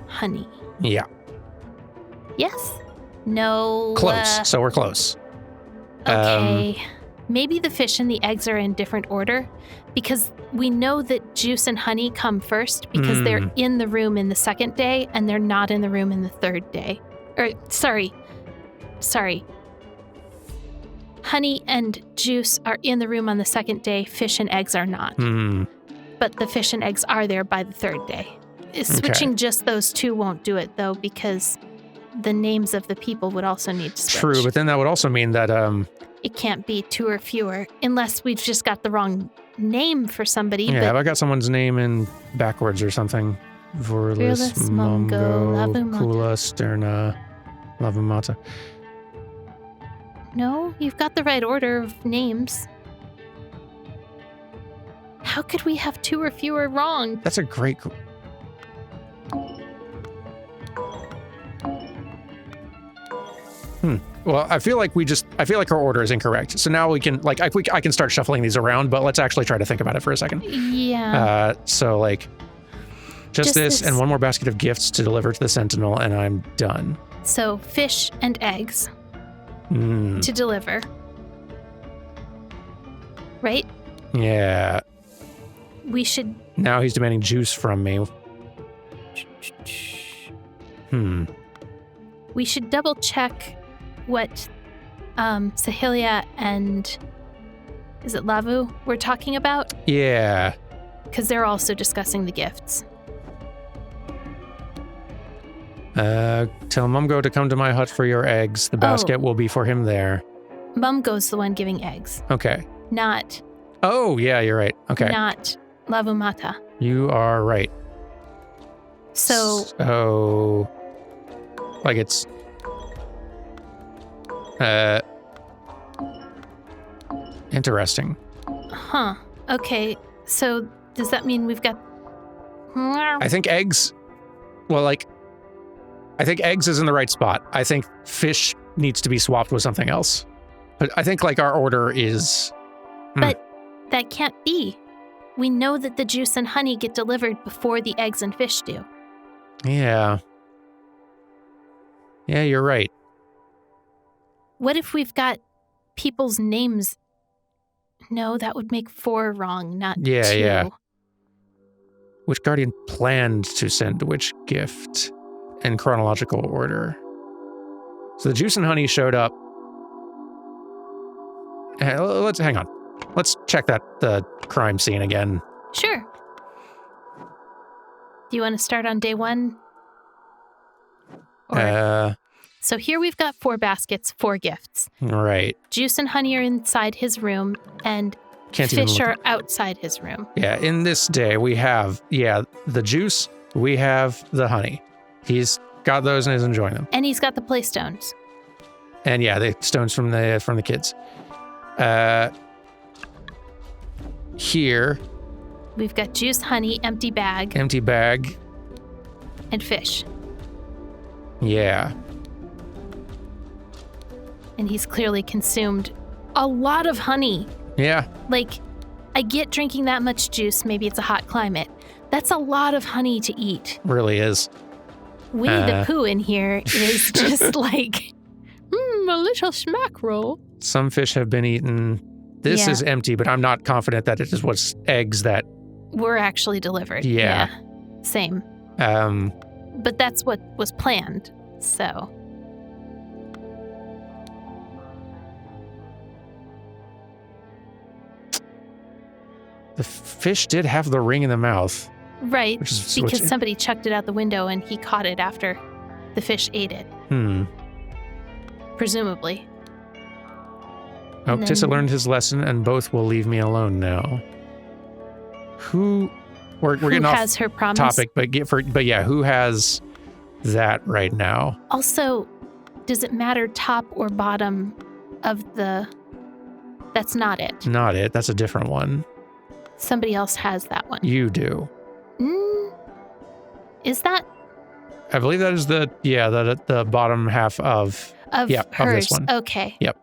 [SPEAKER 2] honey.
[SPEAKER 1] Yeah.
[SPEAKER 2] Yes? No.
[SPEAKER 1] Close. So we're close.
[SPEAKER 2] Okay. Maybe the fish and the eggs are in different order because we know that juice and honey come first because they're in the room in the second day and they're not in the room in the third day. Sorry. Honey and juice are in the room on the second day. Fish and eggs are not. But the fish and eggs are there by the third day. Switching just those two won't do it, though, because the names of the people would also need to switch.
[SPEAKER 1] True, but then that would also mean that...
[SPEAKER 2] it can't be two or fewer unless we've just got the wrong name for somebody.
[SPEAKER 1] Yeah, if I got someone's name in backwards or something. Fearless, Mungo, Kula, Sterna, Lavamata.
[SPEAKER 2] No, you've got the right order of names. How could we have two or fewer wrong?
[SPEAKER 1] That's a great... Well, I feel like our order is incorrect. So now we can, I can start shuffling these around, but let's actually try to think about it for a second.
[SPEAKER 2] Yeah.
[SPEAKER 1] So, just this and one more basket of gifts to deliver to the Sentinel, and I'm done.
[SPEAKER 2] So, fish and eggs to deliver. Right?
[SPEAKER 1] Yeah.
[SPEAKER 2] We should...
[SPEAKER 1] Now he's demanding juice from me.
[SPEAKER 2] We should double check what Sahilia and is it Lavu we're talking about?
[SPEAKER 1] Yeah.
[SPEAKER 2] Because they're also discussing the gifts.
[SPEAKER 1] Tell Mumgo to come to my hut for your eggs. The basket will be for him there.
[SPEAKER 2] Mumgo's the one giving eggs.
[SPEAKER 1] Okay.
[SPEAKER 2] Not.
[SPEAKER 1] Oh, yeah, you're right. Okay.
[SPEAKER 2] Not Lavu Mata.
[SPEAKER 1] You are right.
[SPEAKER 2] So
[SPEAKER 1] it's... interesting.
[SPEAKER 2] Huh. Okay. So does that mean we've got...
[SPEAKER 1] I think eggs... Well, I think eggs is in the right spot. I think fish needs to be swapped with something else. But I think, our order is...
[SPEAKER 2] But that can't be. We know that the juice and honey get delivered before the eggs and fish do.
[SPEAKER 1] Yeah. Yeah, you're right.
[SPEAKER 2] What if we've got people's names? No, that would make 4 wrong, not 2.
[SPEAKER 1] Yeah. Which guardian planned to send which gift in chronological order? So the juice and honey showed up. Let's hang on. Let's check the crime scene again.
[SPEAKER 2] Sure. Do you want to start on day 1? So here we've got 4 baskets, 4 gifts.
[SPEAKER 1] Right.
[SPEAKER 2] Juice and honey are inside his room, and fish are outside his room.
[SPEAKER 1] Yeah, in this day we have, the juice, we have the honey. He's got those and is enjoying them.
[SPEAKER 2] And he's got the play stones.
[SPEAKER 1] And the stones from the kids. Here.
[SPEAKER 2] We've got juice, honey, empty bag. And fish.
[SPEAKER 1] Yeah.
[SPEAKER 2] And he's clearly consumed a lot of honey.
[SPEAKER 1] Yeah.
[SPEAKER 2] I get drinking that much juice. Maybe it's a hot climate. That's a lot of honey to eat.
[SPEAKER 1] Really is.
[SPEAKER 2] Winnie the Pooh in here is just a little smack roll.
[SPEAKER 1] Some fish have been eaten. This is empty, but I'm not confident that it was eggs that
[SPEAKER 2] were actually delivered.
[SPEAKER 1] Yeah.
[SPEAKER 2] Same. But that's what was planned, so.
[SPEAKER 1] The fish did have the ring in the mouth.
[SPEAKER 2] Right, because somebody chucked it out the window and he caught it after the fish ate it. Presumably.
[SPEAKER 1] Oh, Tissa learned his lesson and both will leave me alone now. We're getting off
[SPEAKER 2] has her promise?
[SPEAKER 1] Topic, but who has that right now?
[SPEAKER 2] Also, does it matter top or bottom of the... That's not it.
[SPEAKER 1] Not it. That's a different one.
[SPEAKER 2] Somebody else has that one.
[SPEAKER 1] You do.
[SPEAKER 2] Is that?
[SPEAKER 1] I believe that is the bottom half of
[SPEAKER 2] Of
[SPEAKER 1] hers.
[SPEAKER 2] hers.
[SPEAKER 1] Of this one.
[SPEAKER 2] Okay.
[SPEAKER 1] Yep.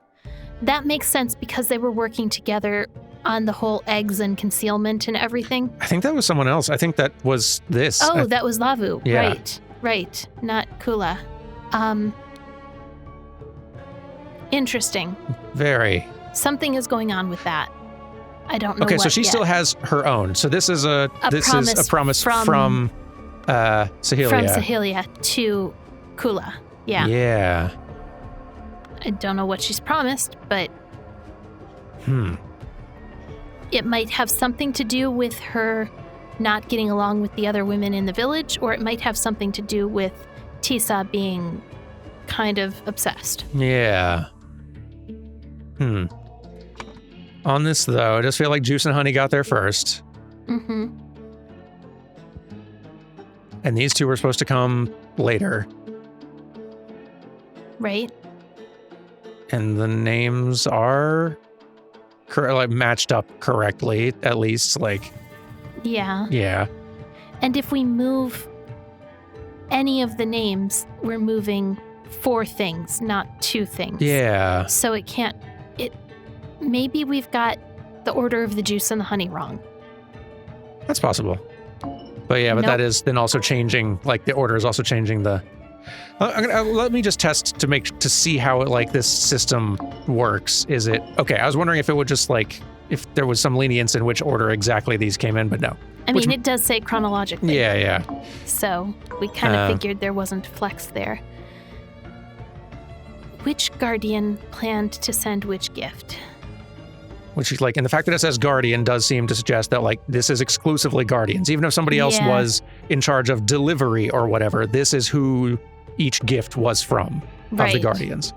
[SPEAKER 2] That makes sense because they were working together on the whole eggs and concealment and everything.
[SPEAKER 1] I think that was someone else. I think that was this.
[SPEAKER 2] Oh, that was Lavu.
[SPEAKER 1] Yeah.
[SPEAKER 2] Right. Not Kula. Interesting.
[SPEAKER 1] Very.
[SPEAKER 2] Something is going on with that. I don't know.
[SPEAKER 1] Okay,
[SPEAKER 2] what
[SPEAKER 1] so she
[SPEAKER 2] yet.
[SPEAKER 1] still has her own. So this is a promise from Sahelia.
[SPEAKER 2] From Sahelia to Kula. Yeah.
[SPEAKER 1] Yeah.
[SPEAKER 2] I don't know what she's promised, but it might have something to do with her not getting along with the other women in the village, or it might have something to do with Tisa being kind of obsessed.
[SPEAKER 1] Yeah. On this, though, I just feel like Juice and Honey got there first.
[SPEAKER 2] Mm-hmm.
[SPEAKER 1] And these two were supposed to come later.
[SPEAKER 2] Right?
[SPEAKER 1] And the names are matched up correctly, at least.
[SPEAKER 2] Yeah.
[SPEAKER 1] Yeah.
[SPEAKER 2] And if we move any of the names, we're moving 4 things, not 2 things.
[SPEAKER 1] Yeah.
[SPEAKER 2] So it can't. Maybe we've got the order of the juice and the honey wrong.
[SPEAKER 1] That's possible. But yeah,
[SPEAKER 2] Nope.
[SPEAKER 1] that is then also changing, the order is also changing the... let me just test to see how this system works. Is it... Okay, I was wondering if it would just if there was some lenience in which order exactly these came in, but no.
[SPEAKER 2] I mean, it does say chronologically.
[SPEAKER 1] Yeah.
[SPEAKER 2] So we kind of figured there wasn't flex there. Which guardian planned to send which gift?
[SPEAKER 1] Which is and the fact that it says Guardian does seem to suggest that this is exclusively Guardians. Even if somebody else was in charge of delivery or whatever, this is who each gift was from of the Guardians.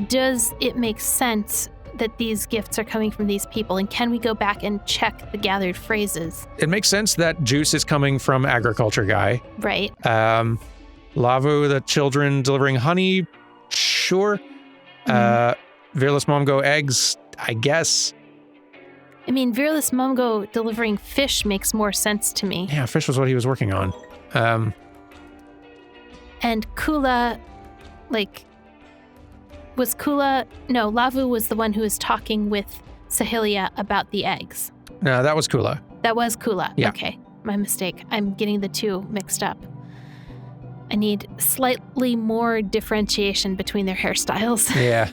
[SPEAKER 2] Does it make sense that these gifts are coming from these people? And can we go back and check the gathered phrases?
[SPEAKER 1] It makes sense that Juice is coming from Agriculture Guy.
[SPEAKER 2] Right.
[SPEAKER 1] Lavu, the children delivering honey, sure. Fearless Momgo eggs, I guess.
[SPEAKER 2] I mean, Fearless Momgo delivering fish makes more sense to me.
[SPEAKER 1] Yeah, fish was what he was working on.
[SPEAKER 2] And Kula, was Kula... No, Lavu was the one who was talking with Sahelia about the eggs.
[SPEAKER 1] No, that was Kula.
[SPEAKER 2] That was Kula.
[SPEAKER 1] Yeah.
[SPEAKER 2] Okay, my mistake. I'm getting the two mixed up. I need slightly more differentiation between their hairstyles.
[SPEAKER 1] Yeah.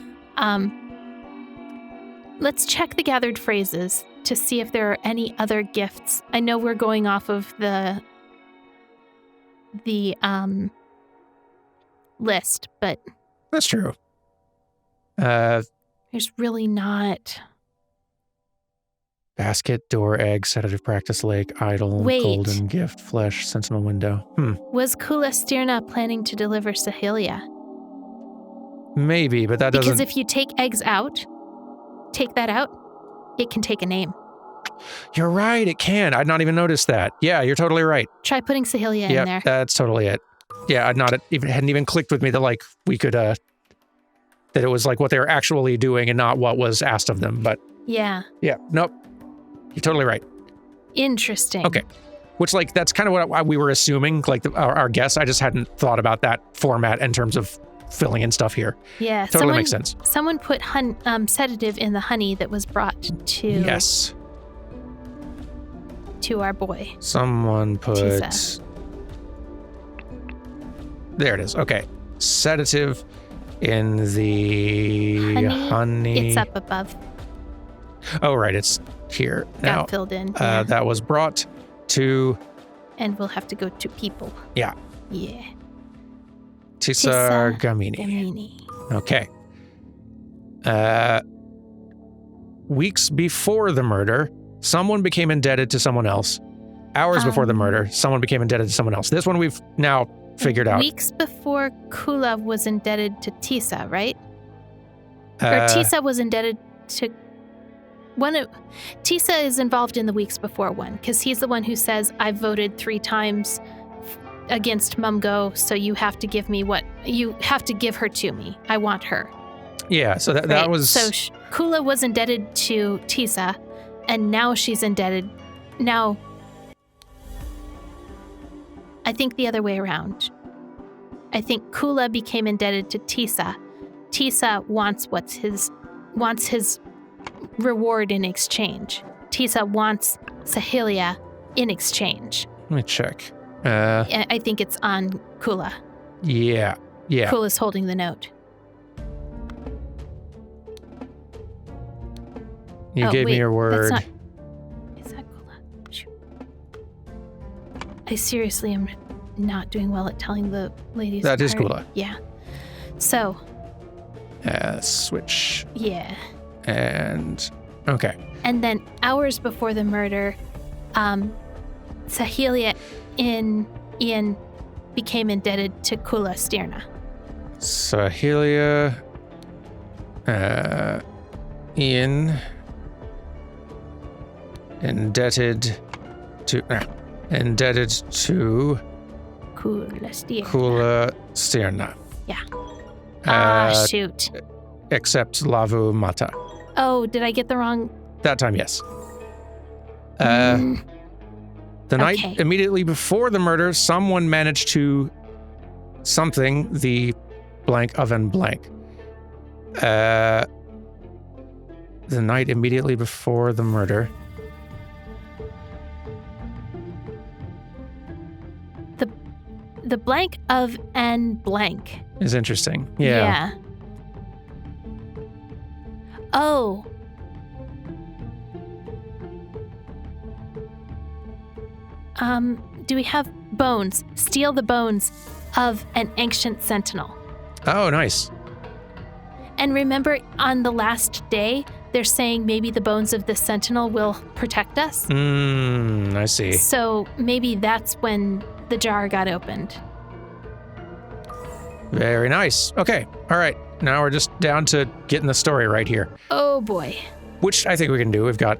[SPEAKER 2] Let's check the gathered phrases to see if there are any other gifts. I know we're going off of the list, but
[SPEAKER 1] That's true.
[SPEAKER 2] there's really not.
[SPEAKER 1] Basket, door, egg, sedative practice lake, idol,
[SPEAKER 2] Wait.
[SPEAKER 1] golden gift, flesh, sentinel window.
[SPEAKER 2] Was Kula Stirna planning to deliver Sahelia?
[SPEAKER 1] Maybe, but that doesn't...
[SPEAKER 2] Because if you take eggs out, take that out, it can take a name.
[SPEAKER 1] You're right, it can. I'd not even noticed that. Yeah, you're totally right.
[SPEAKER 2] Try putting Sahelia in there.
[SPEAKER 1] That's totally it. Yeah, hadn't even clicked with me that we could that it was what they were actually doing and not what was asked of them. But
[SPEAKER 2] Yeah.
[SPEAKER 1] Nope. You're totally right.
[SPEAKER 2] Interesting.
[SPEAKER 1] Okay. Which that's kind of what we were assuming, our guess. I just hadn't thought about that format in terms of filling in stuff here.
[SPEAKER 2] Yeah.
[SPEAKER 1] Totally makes sense.
[SPEAKER 2] Someone put sedative in the honey that was brought to
[SPEAKER 1] Yes.
[SPEAKER 2] to our boy.
[SPEAKER 1] Someone put...
[SPEAKER 2] Tisa.
[SPEAKER 1] There it is. Okay. Sedative in the honey.
[SPEAKER 2] It's up above.
[SPEAKER 1] Oh, right. It's here. Now,
[SPEAKER 2] Got filled in. Yeah.
[SPEAKER 1] that was brought to...
[SPEAKER 2] And we'll have to go to people.
[SPEAKER 1] Yeah.
[SPEAKER 2] Yeah.
[SPEAKER 1] Tisa Gamini.
[SPEAKER 2] Gamini.
[SPEAKER 1] Okay. Weeks before the murder, someone became indebted to someone else. Hours before the murder, someone became indebted to someone else. This one we've now figured out.
[SPEAKER 2] Weeks before Kula was indebted to Tisa, right? Or Tisa was indebted to... Tisa is involved in the weeks before one, because he's the one who says, I voted 3 times against Mumgo, so you have to give me you have to give her to me. I want her.
[SPEAKER 1] Yeah, so that was...
[SPEAKER 2] So Kula was indebted to Tisa, and now she's indebted. Now, I think the other way around. I think Kula became indebted to Tisa. Tisa wants his reward in exchange. Tisa wants Sahelia in exchange.
[SPEAKER 1] Let me check.
[SPEAKER 2] I think it's on Kula.
[SPEAKER 1] Yeah.
[SPEAKER 2] Kula's holding the note.
[SPEAKER 1] You gave me your word.
[SPEAKER 2] That's not, is that Kula? Shoot. I seriously am not doing well at telling the ladies.
[SPEAKER 1] That is Kula.
[SPEAKER 2] Yeah. So.
[SPEAKER 1] Switch.
[SPEAKER 2] Yeah.
[SPEAKER 1] And okay.
[SPEAKER 2] And then hours before the murder, Sahelia Ian became indebted to Kula Stirna.
[SPEAKER 1] Sahelia Ian indebted to Kula Stirna.
[SPEAKER 2] Yeah. Shoot.
[SPEAKER 1] Except Lavu Mata.
[SPEAKER 2] Oh, did I get the wrong?
[SPEAKER 1] That time, yes. The night immediately before the murder, someone managed to something the blank oven blank. The night immediately before the murder.
[SPEAKER 2] The blank of and blank
[SPEAKER 1] is interesting. Yeah.
[SPEAKER 2] Oh. Do we have bones? Steal the bones of an ancient sentinel.
[SPEAKER 1] Oh, nice.
[SPEAKER 2] And remember, on the last day, they're saying maybe the bones of the sentinel will protect us?
[SPEAKER 1] I see.
[SPEAKER 2] So maybe that's when the jar got opened.
[SPEAKER 1] Very nice. Okay. All right. Now we're just down to getting the story right here.
[SPEAKER 2] Oh, boy.
[SPEAKER 1] Which I think we can do. We've got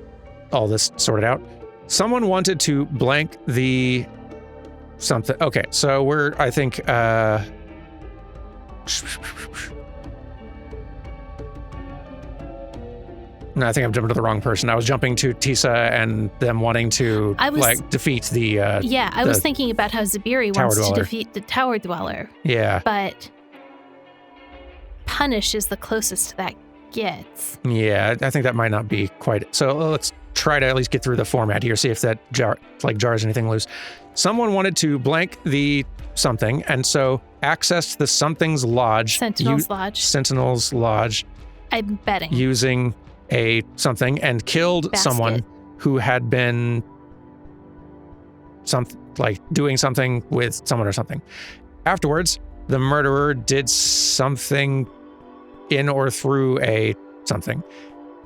[SPEAKER 1] all this sorted out. Someone wanted to blank the something. Okay. So we're, I think, no, I think I'm jumping to the wrong person. I was jumping to Tisa and them wanting to defeat the
[SPEAKER 2] I was thinking about how Zubiri wants to defeat the Tower Dweller.
[SPEAKER 1] Yeah.
[SPEAKER 2] But Punish is the closest that gets.
[SPEAKER 1] Yeah, I think that might not be quite. So let's try to at least get through the format here, see if that jars anything loose. Someone wanted to blank the something, and so accessed the something's lodge. Sentinel's Lodge.
[SPEAKER 2] I'm betting.
[SPEAKER 1] Using a something and killed someone who had been doing something with someone or something. Afterwards, the murderer did something in or through a something.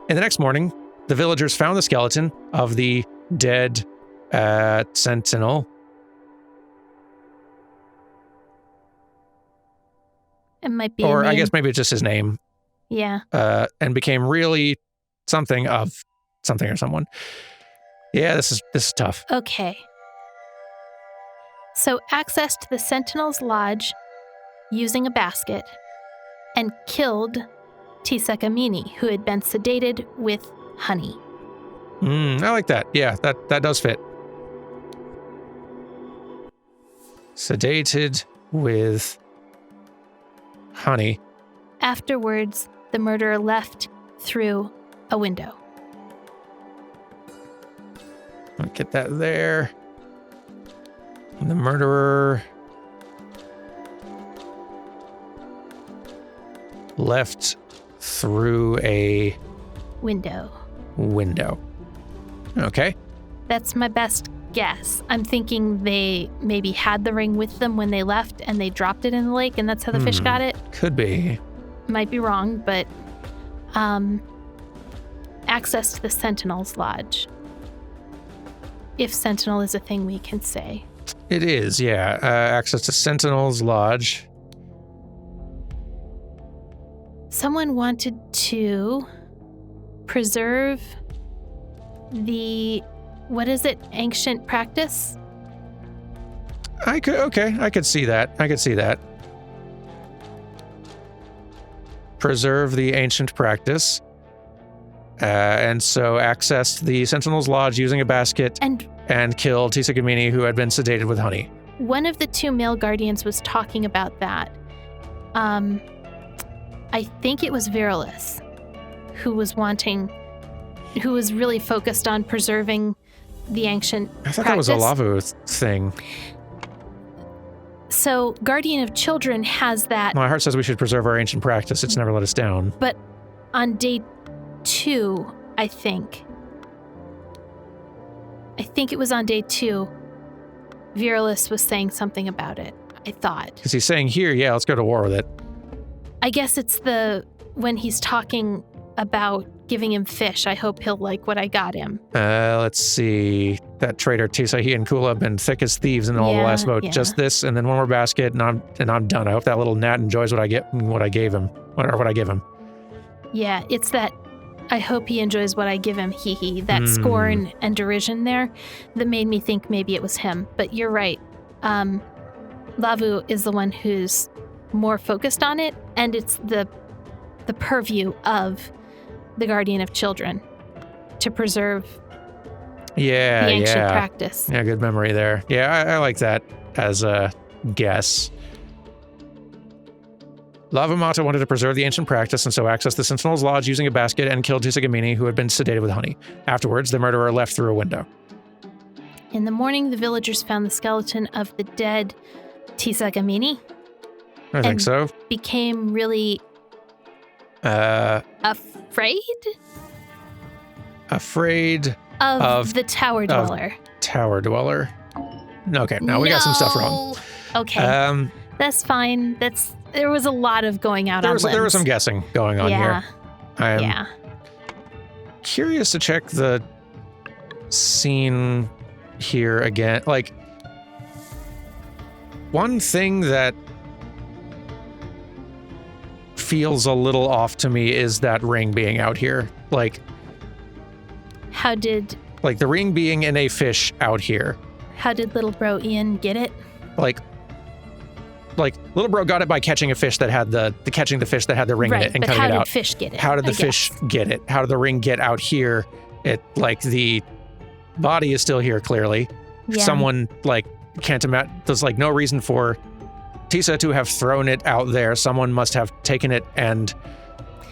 [SPEAKER 1] And the next morning, the villagers found the skeleton of the dead sentinel.
[SPEAKER 2] It might be.
[SPEAKER 1] Or I guess maybe it's just his name.
[SPEAKER 2] Yeah.
[SPEAKER 1] And became really something of something or someone. Yeah, this is tough.
[SPEAKER 2] Okay. So accessed the Sentinel's Lodge using a basket and killed Tisakamini, who had been sedated with honey.
[SPEAKER 1] I like that. Yeah, that does fit. Sedated with honey.
[SPEAKER 2] Afterwards, the murderer left through a window.
[SPEAKER 1] I'll get that there. And the murderer left through a
[SPEAKER 2] window.
[SPEAKER 1] Okay.
[SPEAKER 2] That's my best guess. I'm thinking they maybe had the ring with them when they left and they dropped it in the lake and that's how the fish got it.
[SPEAKER 1] Could be.
[SPEAKER 2] Might be wrong, but access to the Sentinel's Lodge. If Sentinel is a thing we can say.
[SPEAKER 1] It is, yeah. Access to Sentinel's Lodge.
[SPEAKER 2] Someone wanted to preserve the, what is it, ancient practice?
[SPEAKER 1] I could see that. Preserve the ancient practice. And so accessed the Sentinel's Lodge using a basket and killed Tisakamini, who had been sedated with honey.
[SPEAKER 2] one of the two male guardians was talking about that. I think it was Virulus who was really focused on preserving the ancient
[SPEAKER 1] I thought
[SPEAKER 2] practice.
[SPEAKER 1] that was a Lavu thing.
[SPEAKER 2] So Guardian of Children has that.
[SPEAKER 1] My heart says we should preserve our ancient practice. It's never let us down.
[SPEAKER 2] But on day 2, I think it was on day 2, Virulus was saying something about it, I thought.
[SPEAKER 1] Because he's saying here, yeah, let's go to war with it.
[SPEAKER 2] I guess it's when he's talking about giving him fish. I hope he'll like what I got him.
[SPEAKER 1] Let's see. That traitor Tisa, he and Kula have been thick as thieves in all the last vote.
[SPEAKER 2] Yeah.
[SPEAKER 1] Just this, and then one more basket, and I'm done. I hope that little gnat enjoys what I gave him.
[SPEAKER 2] Yeah, it's that. I hope he enjoys what I give him. Hee hee. That scorn and derision there that made me think maybe it was him. But you're right. Lavu is the one who's more focused on it, and it's the purview of the Guardian of Children to preserve the ancient practice.
[SPEAKER 1] Yeah, good memory there. Yeah, I like that as a guess. Lavamata wanted to preserve the ancient practice and so accessed the Sentinel's Lodge using a basket and killed Tisagamini, who had been sedated with honey. Afterwards, the murderer left through a window.
[SPEAKER 2] In the morning, the villagers found the skeleton of the dead Tisagamini.
[SPEAKER 1] I think so.
[SPEAKER 2] Became really afraid of the tower dweller.
[SPEAKER 1] Tower dweller. Okay, now we got some stuff wrong.
[SPEAKER 2] Okay, that's fine. There was a lot of going out on limbs.
[SPEAKER 1] There was some guessing going on here. I'm curious to check the scene here again. Like, one thing that feels a little off to me is that ring being out here. Like, the ring being in a fish out here.
[SPEAKER 2] How did little bro Ian get it?
[SPEAKER 1] Like little bro got it by catching a fish that had the fish that had the ring in it and cutting it out.
[SPEAKER 2] How did fish get it?
[SPEAKER 1] How did the fish get it? How did the ring get out here? The body is still here clearly.
[SPEAKER 2] Yeah.
[SPEAKER 1] Someone can't imagine. There's no reason for Tisa to have thrown it out there. Someone must have taken it and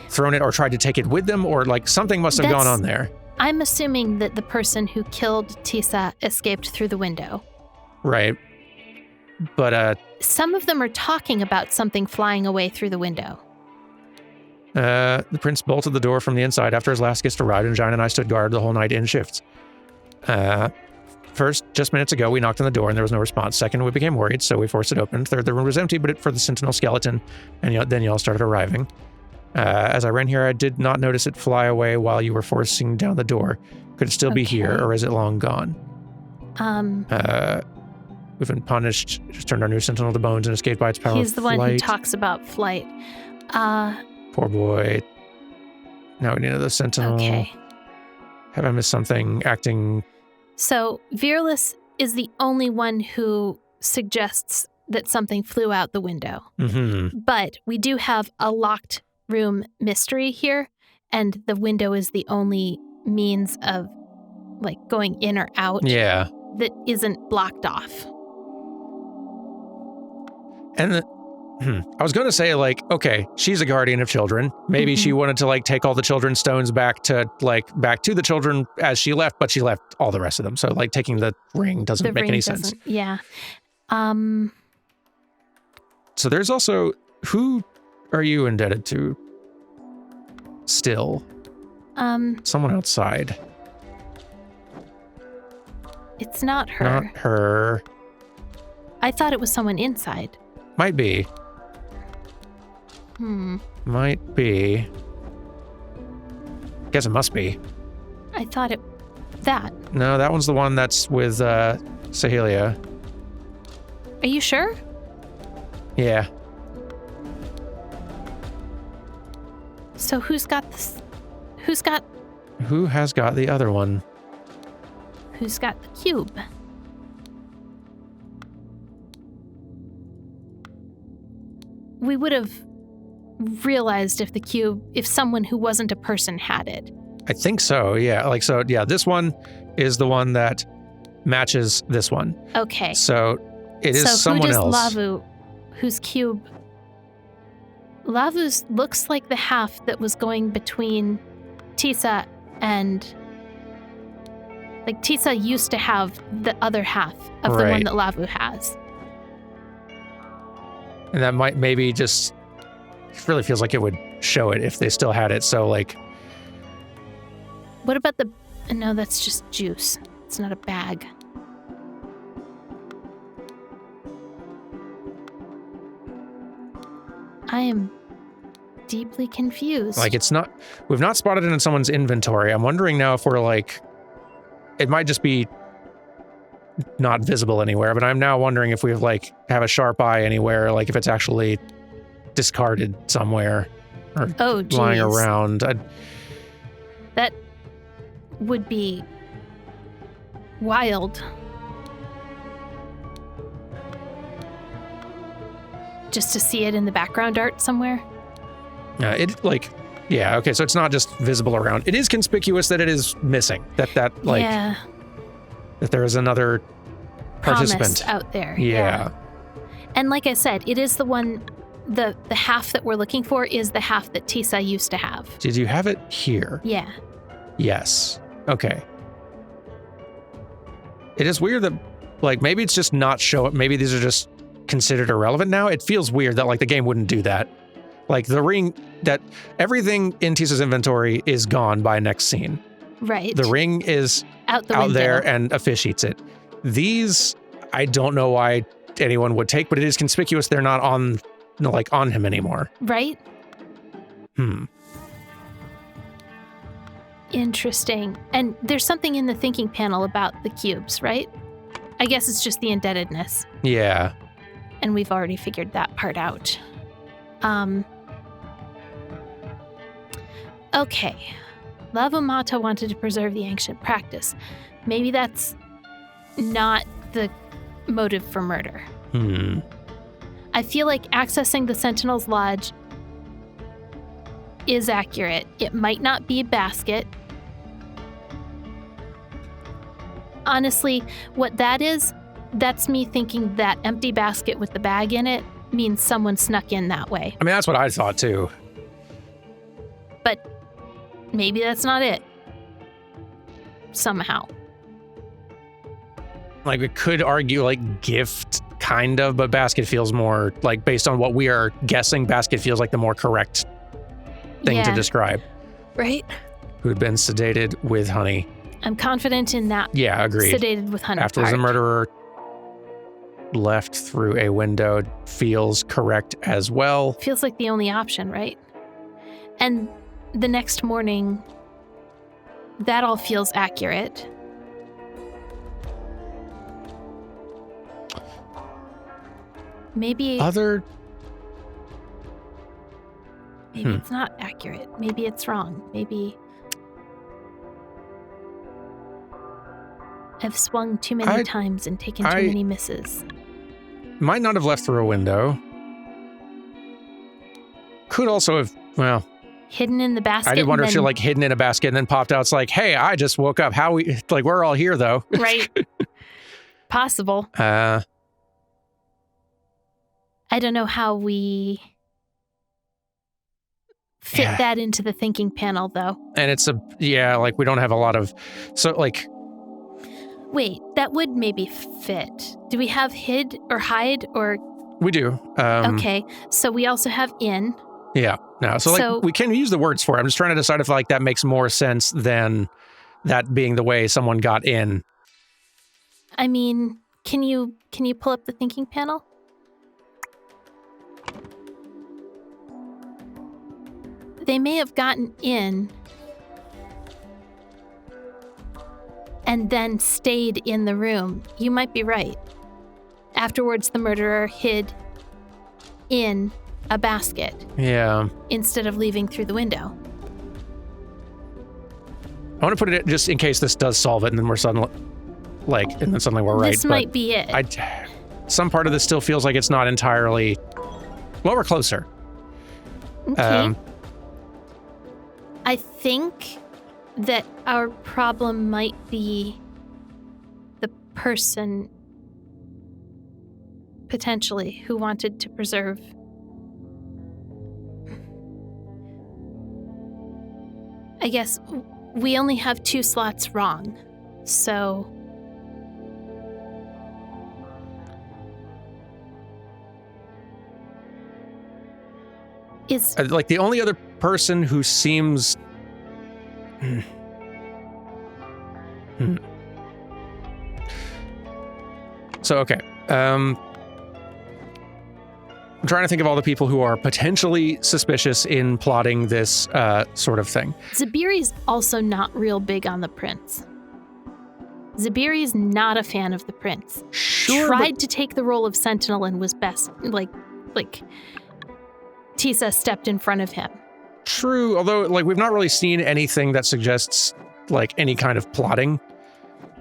[SPEAKER 1] thrown it or tried to take it with them, or something must have gone on there.
[SPEAKER 2] I'm assuming that the person who killed Tisa escaped through the window.
[SPEAKER 1] Right. But
[SPEAKER 2] some of them are talking about something flying away through the window.
[SPEAKER 1] The prince bolted the door from the inside after his last guest arrived, and Jine and I stood guard the whole night in shifts. First, just minutes ago, we knocked on the door and there was no response. Second, we became worried, so we forced it open. Third, the room was empty, but for the sentinel skeleton, and then y'all started arriving. As I ran here, I did not notice it fly away while you were forcing down the door. Could it still be here, or is it long gone? We've been punished, just turned our new sentinel to bones and escaped by its power of flight.
[SPEAKER 2] He's the one who talks about flight.
[SPEAKER 1] Poor boy. Now we need another sentinel.
[SPEAKER 2] Okay.
[SPEAKER 1] Have I missed something? Acting...
[SPEAKER 2] So, Virulus is the only one who suggests that something flew out the window.
[SPEAKER 1] Mm-hmm.
[SPEAKER 2] But we do have a locked room mystery here, and the window is the only means of, going in or out that isn't blocked off.
[SPEAKER 1] And I was going to say, okay, she's a guardian of children. Maybe she wanted to, take all the children's stones back to the children as she left, but she left all the rest of them. So, taking the ring doesn't make any sense.
[SPEAKER 2] Yeah.
[SPEAKER 1] So there's also, who are you indebted to still? Someone outside.
[SPEAKER 2] It's not her.
[SPEAKER 1] Not her.
[SPEAKER 2] I thought it was someone inside.
[SPEAKER 1] Might be. Might be. Guess it must be.
[SPEAKER 2] I thought that.
[SPEAKER 1] No, that one's the one that's with Sahelia.
[SPEAKER 2] Are you sure?
[SPEAKER 1] Yeah.
[SPEAKER 2] So who's got this?
[SPEAKER 1] Who has got the other one?
[SPEAKER 2] Who's got the cube? We would have realized if someone who wasn't a person had it.
[SPEAKER 1] I think so, yeah. This one is the one that matches this one.
[SPEAKER 2] Okay.
[SPEAKER 1] So It is
[SPEAKER 2] so
[SPEAKER 1] someone
[SPEAKER 2] who does
[SPEAKER 1] else.
[SPEAKER 2] Lavu, whose cube? Lavu's looks like the half that was going between Tisa and... Like, Tisa used to have the other half of the one that Lavu has.
[SPEAKER 1] And that might maybe just... It really feels like it would show it if they still had it, so, like...
[SPEAKER 2] What about the... No, that's just juice. It's not a bag. I am deeply confused.
[SPEAKER 1] Like, it's not... We've not spotted it in someone's inventory. I'm wondering now if we're, like... It might just be not visible anywhere, but I'm now wondering if we like have a sharp eye anywhere, like if it's actually discarded somewhere or lying around.
[SPEAKER 2] That would be wild. Just to see it in the background art somewhere?
[SPEAKER 1] Yeah, okay, so it's not just visible around. It is conspicuous that it is missing. That there is another participant
[SPEAKER 2] Promise out there.
[SPEAKER 1] Yeah.
[SPEAKER 2] And like I said, it is the one, the half that we're looking for is the half that Tisa used to have.
[SPEAKER 1] Did you have it here?
[SPEAKER 2] Yeah.
[SPEAKER 1] Yes. Okay. It is weird that, like, maybe it's just not maybe these are just considered irrelevant now. It feels weird that, like, the game wouldn't do that. Like, the ring, that everything in Tisa's inventory is gone by next scene.
[SPEAKER 2] Right.
[SPEAKER 1] The ring is
[SPEAKER 2] out
[SPEAKER 1] there and a fish eats it. These, I don't know why anyone would take, but it is conspicuous they're not on him anymore.
[SPEAKER 2] Right? Interesting. And there's something in the thinking panel about the cubes, right? I guess it's just the indebtedness.
[SPEAKER 1] Yeah.
[SPEAKER 2] And we've already figured that part out. Okay. Lava Mata wanted to preserve the ancient practice. Maybe that's not the motive for murder. I feel like accessing the Sentinel's Lodge is accurate. It might not be a basket. Honestly, what that is, that's me thinking that empty basket with the bag in it means someone snuck in that way.
[SPEAKER 1] I mean, that's what I thought too.
[SPEAKER 2] But maybe that's not it. Somehow.
[SPEAKER 1] Like, we could argue, like, gift, kind of, but basket feels more, like, based on what we are guessing, basket feels like the more correct thing to describe.
[SPEAKER 2] Right?
[SPEAKER 1] Who'd been sedated with honey.
[SPEAKER 2] I'm confident in that.
[SPEAKER 1] Yeah, agreed.
[SPEAKER 2] Sedated with honey.
[SPEAKER 1] Afterwards, the murderer left through a window feels correct as well.
[SPEAKER 2] Feels like the only option, right? And the next morning, that all feels accurate. Maybe it's not accurate. Maybe it's wrong. Maybe I've swung too many times and taken too many misses.
[SPEAKER 1] Might not have left through a window. Could also have, well...
[SPEAKER 2] hidden in the basket.
[SPEAKER 1] I did wonder if she, like, hidden in a basket and then popped out. It's like, hey, I just woke up. We're all here, though.
[SPEAKER 2] Right. Possible. I don't know how we fit that into the thinking panel, though. And
[SPEAKER 1] it's we don't have a lot of, so, like...
[SPEAKER 2] Wait, that would maybe fit. Do we have hid or hide or...
[SPEAKER 1] We do.
[SPEAKER 2] Okay, so we also have in.
[SPEAKER 1] Yeah, no, so, we can use the words for it. I'm just trying to decide if, like, that makes more sense than that being the way someone got in.
[SPEAKER 2] I mean, can you pull up the thinking panel? They may have gotten in and then stayed in the room. You might be right. Afterwards, the murderer hid in a basket.
[SPEAKER 1] Yeah.
[SPEAKER 2] Instead of leaving through the window.
[SPEAKER 1] I want to put it just in case this does solve it, and then we're suddenly we're right.
[SPEAKER 2] This might be it.
[SPEAKER 1] Some part of this still feels like it's not entirely... Well, we're closer.
[SPEAKER 2] Okay. I think that our problem might be the person potentially, who wanted to preserve. I guess we only have 2 slots wrong, so... Is...
[SPEAKER 1] Like, the only other person who seems... So, okay. I'm trying to think of all the people who are potentially suspicious in plotting this sort of thing.
[SPEAKER 2] Zabiri's also not real big on the prince. Zabiri's not a fan of the prince.
[SPEAKER 1] Sure,
[SPEAKER 2] Tried to take the role of sentinel and was best, like Tisa stepped in front of him.
[SPEAKER 1] True, although, like, we've not really seen anything that suggests, like, any kind of plotting.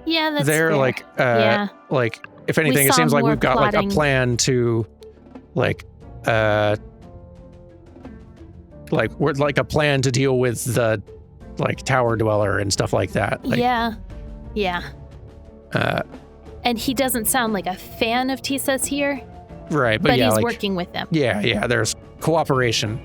[SPEAKER 2] Yeah, that's
[SPEAKER 1] there.
[SPEAKER 2] fair.
[SPEAKER 1] Like,
[SPEAKER 2] yeah.
[SPEAKER 1] Like, if anything, it
[SPEAKER 2] saw
[SPEAKER 1] seems like
[SPEAKER 2] more
[SPEAKER 1] we've got,
[SPEAKER 2] plotting.
[SPEAKER 1] like, a plan to, like, we're like a plan to deal with the, like, tower dweller and stuff like that. Like,
[SPEAKER 2] yeah. And he doesn't sound like a fan of Tisa's here.
[SPEAKER 1] Right,
[SPEAKER 2] but
[SPEAKER 1] yeah,
[SPEAKER 2] he's
[SPEAKER 1] like,
[SPEAKER 2] working with them.
[SPEAKER 1] Yeah, there's cooperation.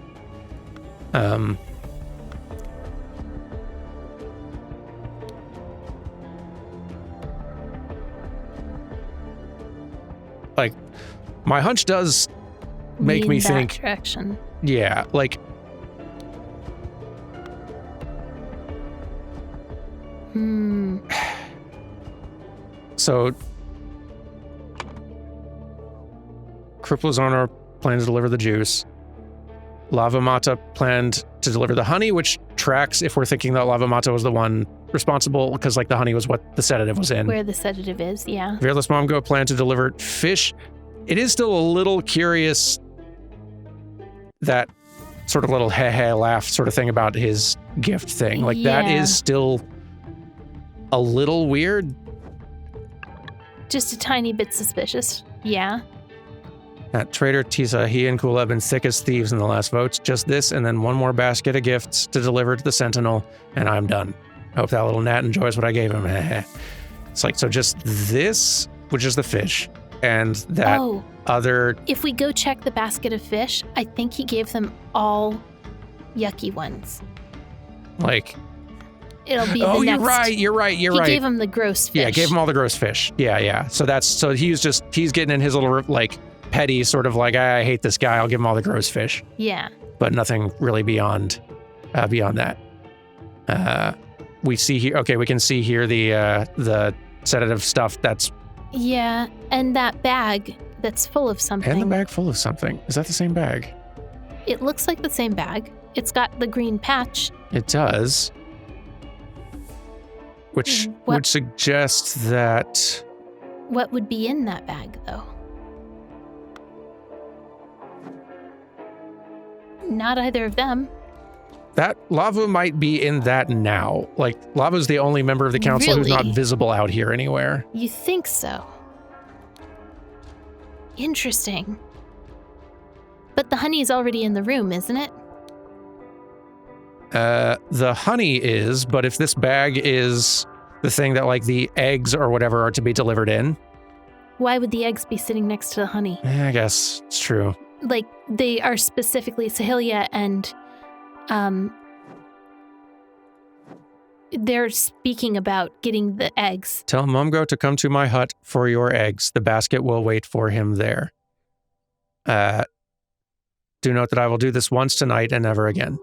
[SPEAKER 1] Like, my hunch does make me
[SPEAKER 2] that
[SPEAKER 1] think.
[SPEAKER 2] Direction.
[SPEAKER 1] Yeah, like. So, Kriplazona planned to deliver the juice. Lava Mata planned to deliver the honey, which tracks if we're thinking that Lava Mata was the one responsible, because, like, the honey was what the sedative was in.
[SPEAKER 2] Where the sedative is, yeah.
[SPEAKER 1] Fearless Momgo planned to deliver fish. It is still a little curious, that sort of little heh laugh sort of thing about his gift thing. Like, that is still a little weird.
[SPEAKER 2] Just a tiny bit suspicious, yeah.
[SPEAKER 1] At Trader Tisa, he and Kula have been thick as thieves in the last votes. Just this, and then one more basket of gifts to deliver to the Sentinel, and I'm done. Hope that little gnat enjoys what I gave him. It's like, so just this, which is the fish, and that other...
[SPEAKER 2] If we go check the basket of fish, I think he gave them all yucky ones.
[SPEAKER 1] Like...
[SPEAKER 2] It'll be the next...
[SPEAKER 1] You're right.
[SPEAKER 2] He gave him the gross fish.
[SPEAKER 1] Yeah, gave him all the gross fish. Yeah. So he's getting in his little, like, petty sort of like, I hate this guy, I'll give him all the gross fish.
[SPEAKER 2] Yeah.
[SPEAKER 1] But nothing really beyond that. We see here, okay, we can see here the sedative stuff that's...
[SPEAKER 2] Yeah, and that bag that's full of something.
[SPEAKER 1] And the bag full of something. Is that the same bag?
[SPEAKER 2] It looks like the same bag. It's got the green patch.
[SPEAKER 1] It does. Which would suggest that...
[SPEAKER 2] What would be in that bag, though? Not either of them.
[SPEAKER 1] That Lava might be in that now. Like, Lava's the only member of the council who's not visible out here anywhere.
[SPEAKER 2] You think so? Interesting. But the honey's already in the room, isn't it?
[SPEAKER 1] The honey is, but if this bag is the thing that, like, the eggs or whatever are to be delivered in...
[SPEAKER 2] Why would the eggs be sitting next to the honey?
[SPEAKER 1] I guess it's true.
[SPEAKER 2] Like, they are specifically Sahilia and, they're speaking about getting the eggs.
[SPEAKER 1] Tell Mumgo to come to my hut for your eggs. The basket will wait for him there. Do note that I will do this once tonight and never again.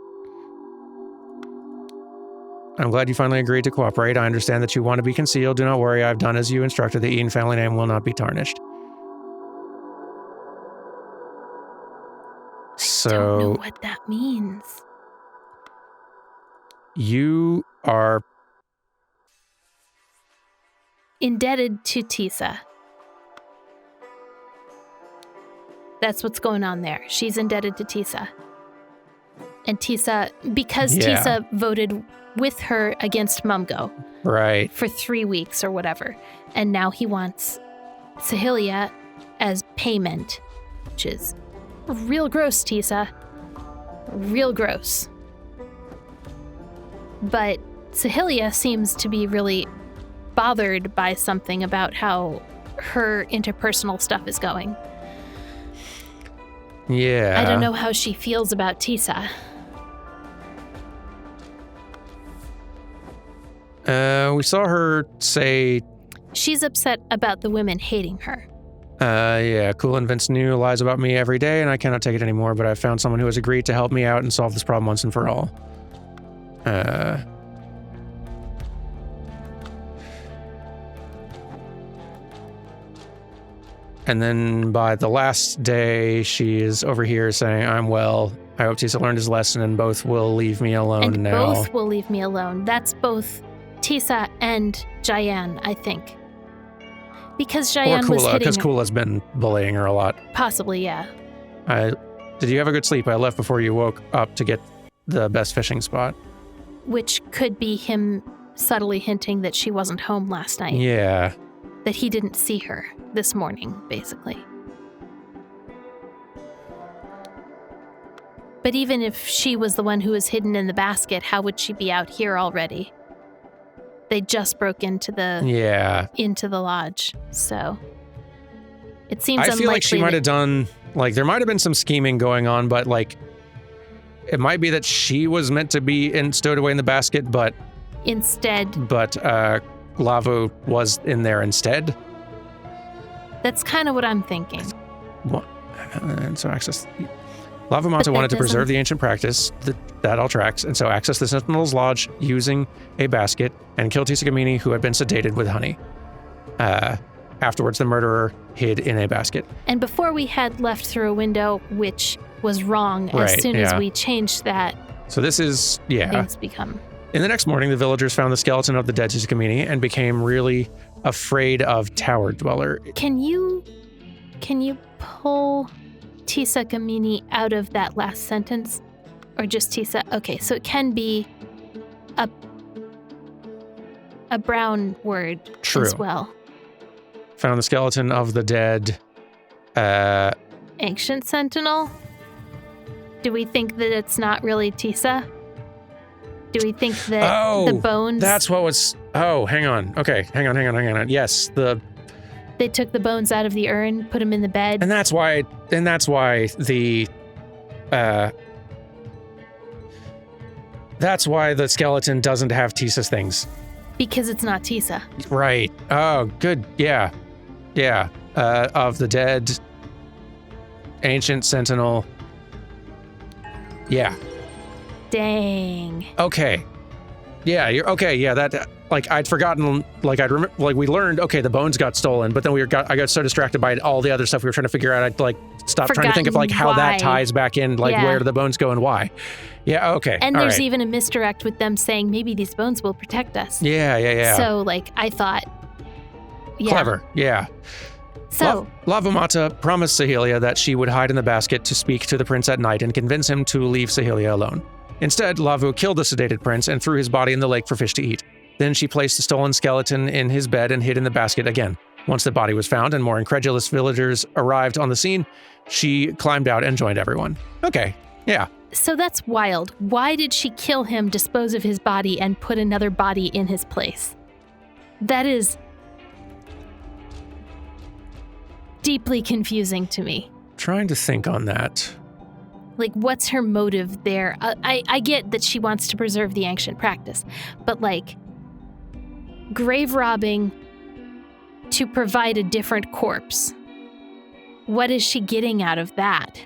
[SPEAKER 1] I'm glad you finally agreed to cooperate. I understand that you want to be concealed. Do not worry, I've done as you instructed. The Ian family name will not be tarnished.
[SPEAKER 2] I don't know what that means.
[SPEAKER 1] You are...
[SPEAKER 2] indebted to Tisa. That's what's going on there. She's indebted to Tisa. And Tisa, because Tisa voted with her against Mumgo.
[SPEAKER 1] Right.
[SPEAKER 2] For 3 weeks or whatever. And now he wants Sahilia as payment, which is real gross, Tisa. Real gross. But Sahilia seems to be really bothered by something about how her interpersonal stuff is going.
[SPEAKER 1] Yeah.
[SPEAKER 2] I don't know how she feels about Tisa.
[SPEAKER 1] We saw her say...
[SPEAKER 2] She's upset about the women hating her.
[SPEAKER 1] Yeah, Cool invents new lies about me every day, and I cannot take it anymore, but I've found someone who has agreed to help me out and solve this problem once and for all. And then by the last day, she is over here saying, I'm well. I hope Tisa learned his lesson and both will leave me alone
[SPEAKER 2] and
[SPEAKER 1] now.
[SPEAKER 2] Both will leave me alone. That's both Tisa and Jayan, I think. Because Jayan was hitting
[SPEAKER 1] because
[SPEAKER 2] her.
[SPEAKER 1] Kula's been bullying her a lot.
[SPEAKER 2] Possibly, yeah.
[SPEAKER 1] Did you have a good sleep? I left before you woke up to get the best fishing spot.
[SPEAKER 2] Which could be him subtly hinting that she wasn't home last night.
[SPEAKER 1] Yeah.
[SPEAKER 2] That he didn't see her this morning, basically. But even if she was the one who was hidden in the basket, how would she be out here already? They just broke into the lodge, so it seems unlikely.
[SPEAKER 1] I feel like she might have done, like, there might have been some scheming going on, but, like, it might be that she was meant to be stowed away in the basket, but... Lavu was in there instead?
[SPEAKER 2] That's kind of what I'm thinking.
[SPEAKER 1] What? And so access... Lavu Mata wanted to preserve the ancient practice, that all tracks, and so access the Sentinel's Lodge using a basket and kill Tisa Gamini, who had been sedated with honey. Afterwards, the murderer hid in a basket.
[SPEAKER 2] And before we had left through a window, which was wrong as soon as we changed that.
[SPEAKER 1] So this is,
[SPEAKER 2] things become...
[SPEAKER 1] In the next morning, the villagers found the skeleton of the dead Tisa Gamini and became really afraid of Tower Dweller.
[SPEAKER 2] Can you pull Tisa Gamini out of that last sentence? Or just Tisa? Okay, so it can be a brown word as well.
[SPEAKER 1] Found the skeleton of the dead.
[SPEAKER 2] Ancient Sentinel? Do we think that it's not really Tisa? Do we think that the bones...
[SPEAKER 1] That's what was... Oh, hang on. Okay, hang on. Yes,
[SPEAKER 2] They took the bones out of the urn, put them in the bed.
[SPEAKER 1] And that's why the... That's why the skeleton doesn't have Tisa's things.
[SPEAKER 2] Because it's not Tisa.
[SPEAKER 1] Right. Oh, good. Yeah. Yeah. Of the dead... Ancient Sentinel... Yeah.
[SPEAKER 2] Dang.
[SPEAKER 1] Okay. Yeah, you're okay. Yeah, that like I'd forgotten. Like I'd remember. Like we learned. Okay, the bones got stolen, but then I got so distracted by all the other stuff we were trying to figure out. I'd like stop trying to think of like how that ties back in. Like where do the bones go and why? Yeah. Okay.
[SPEAKER 2] And there's even a misdirect with them saying maybe these bones will protect us.
[SPEAKER 1] Yeah.
[SPEAKER 2] So like I thought. Yeah.
[SPEAKER 1] Clever. Yeah.
[SPEAKER 2] So
[SPEAKER 1] Lavamata promised Sahelia that she would hide in the basket to speak to the prince at night and convince him to leave Sahelia alone. Instead, Lavu killed the sedated prince and threw his body in the lake for fish to eat. Then she placed the stolen skeleton in his bed and hid in the basket again. Once the body was found and more incredulous villagers arrived on the scene, she climbed out and joined everyone. Okay, yeah.
[SPEAKER 2] So that's wild. Why did she kill him, dispose of his body, and put another body in his place? That is deeply confusing to me.
[SPEAKER 1] Trying to think on that.
[SPEAKER 2] Like, what's her motive there? I get that she wants to preserve the ancient practice, but like, grave robbing to provide a different corpse. What is she getting out of that?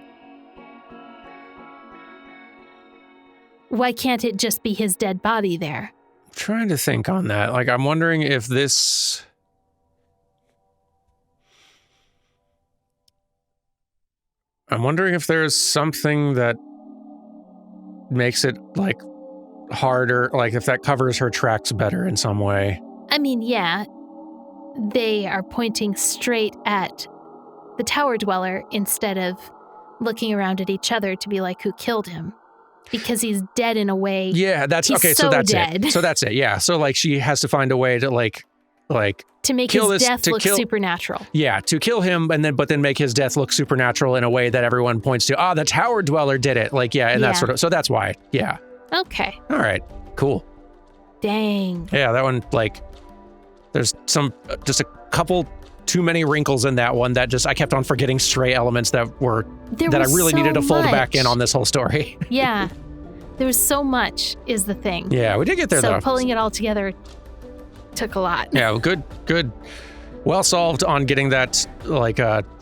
[SPEAKER 2] Why can't it just be his dead body there?
[SPEAKER 1] I'm trying to think on that. Like, I'm wondering if this... I'm wondering if there's something that makes it, like, harder, like, if that covers her tracks better in some way.
[SPEAKER 2] I mean, yeah, they are pointing straight at the Tower Dweller instead of looking around at each other to be like, who killed him? Because he's dead in a way.
[SPEAKER 1] Yeah, that's,
[SPEAKER 2] he's
[SPEAKER 1] okay, so that's
[SPEAKER 2] dead.
[SPEAKER 1] it. So that's it, yeah. So, like, she has to find a way to, like...
[SPEAKER 2] To make his death look supernatural.
[SPEAKER 1] Yeah, to kill him, but then make his death look supernatural in a way that everyone points to. The Tower Dweller did it. Like, yeah, and that sort of... So that's why, yeah.
[SPEAKER 2] Okay.
[SPEAKER 1] All right, cool.
[SPEAKER 2] Dang.
[SPEAKER 1] Yeah, that one, like... There's just a couple too many wrinkles in that one that I kept on forgetting stray elements that I really needed to fold back in on this whole story.
[SPEAKER 2] Yeah. There was so much is the thing.
[SPEAKER 1] Yeah, we did get there though.
[SPEAKER 2] So pulling it all together took a lot.
[SPEAKER 1] Yeah, good. Well solved on getting that,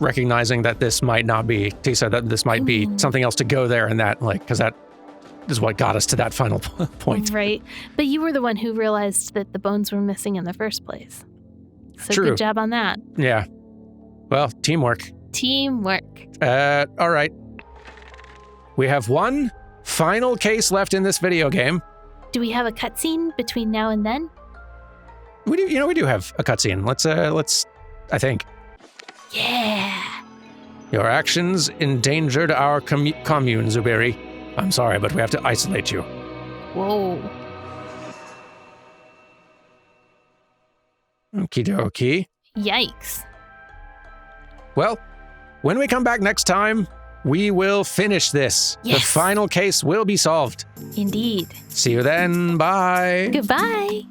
[SPEAKER 1] recognizing that this might not be, Tisa, that this might be something else to go there and that, because that is what got us to that final point.
[SPEAKER 2] Right. But you were the one who realized that the bones were missing in the first place. So
[SPEAKER 1] True.
[SPEAKER 2] Good job on that.
[SPEAKER 1] Yeah. Well, teamwork.
[SPEAKER 2] Teamwork.
[SPEAKER 1] All right. We have one final case left in this video game.
[SPEAKER 2] Do we have a cutscene between now and then?
[SPEAKER 1] We do have a cutscene. Let's, I think.
[SPEAKER 2] Yeah.
[SPEAKER 1] Your actions endangered our commune, Zubiri. I'm sorry, but we have to isolate you.
[SPEAKER 2] Whoa.
[SPEAKER 1] Okie dokie.
[SPEAKER 2] Yikes.
[SPEAKER 1] Well, when we come back next time, we will finish this.
[SPEAKER 2] Yes.
[SPEAKER 1] The final case will be solved.
[SPEAKER 2] Indeed.
[SPEAKER 1] See you then. Bye.
[SPEAKER 2] Goodbye.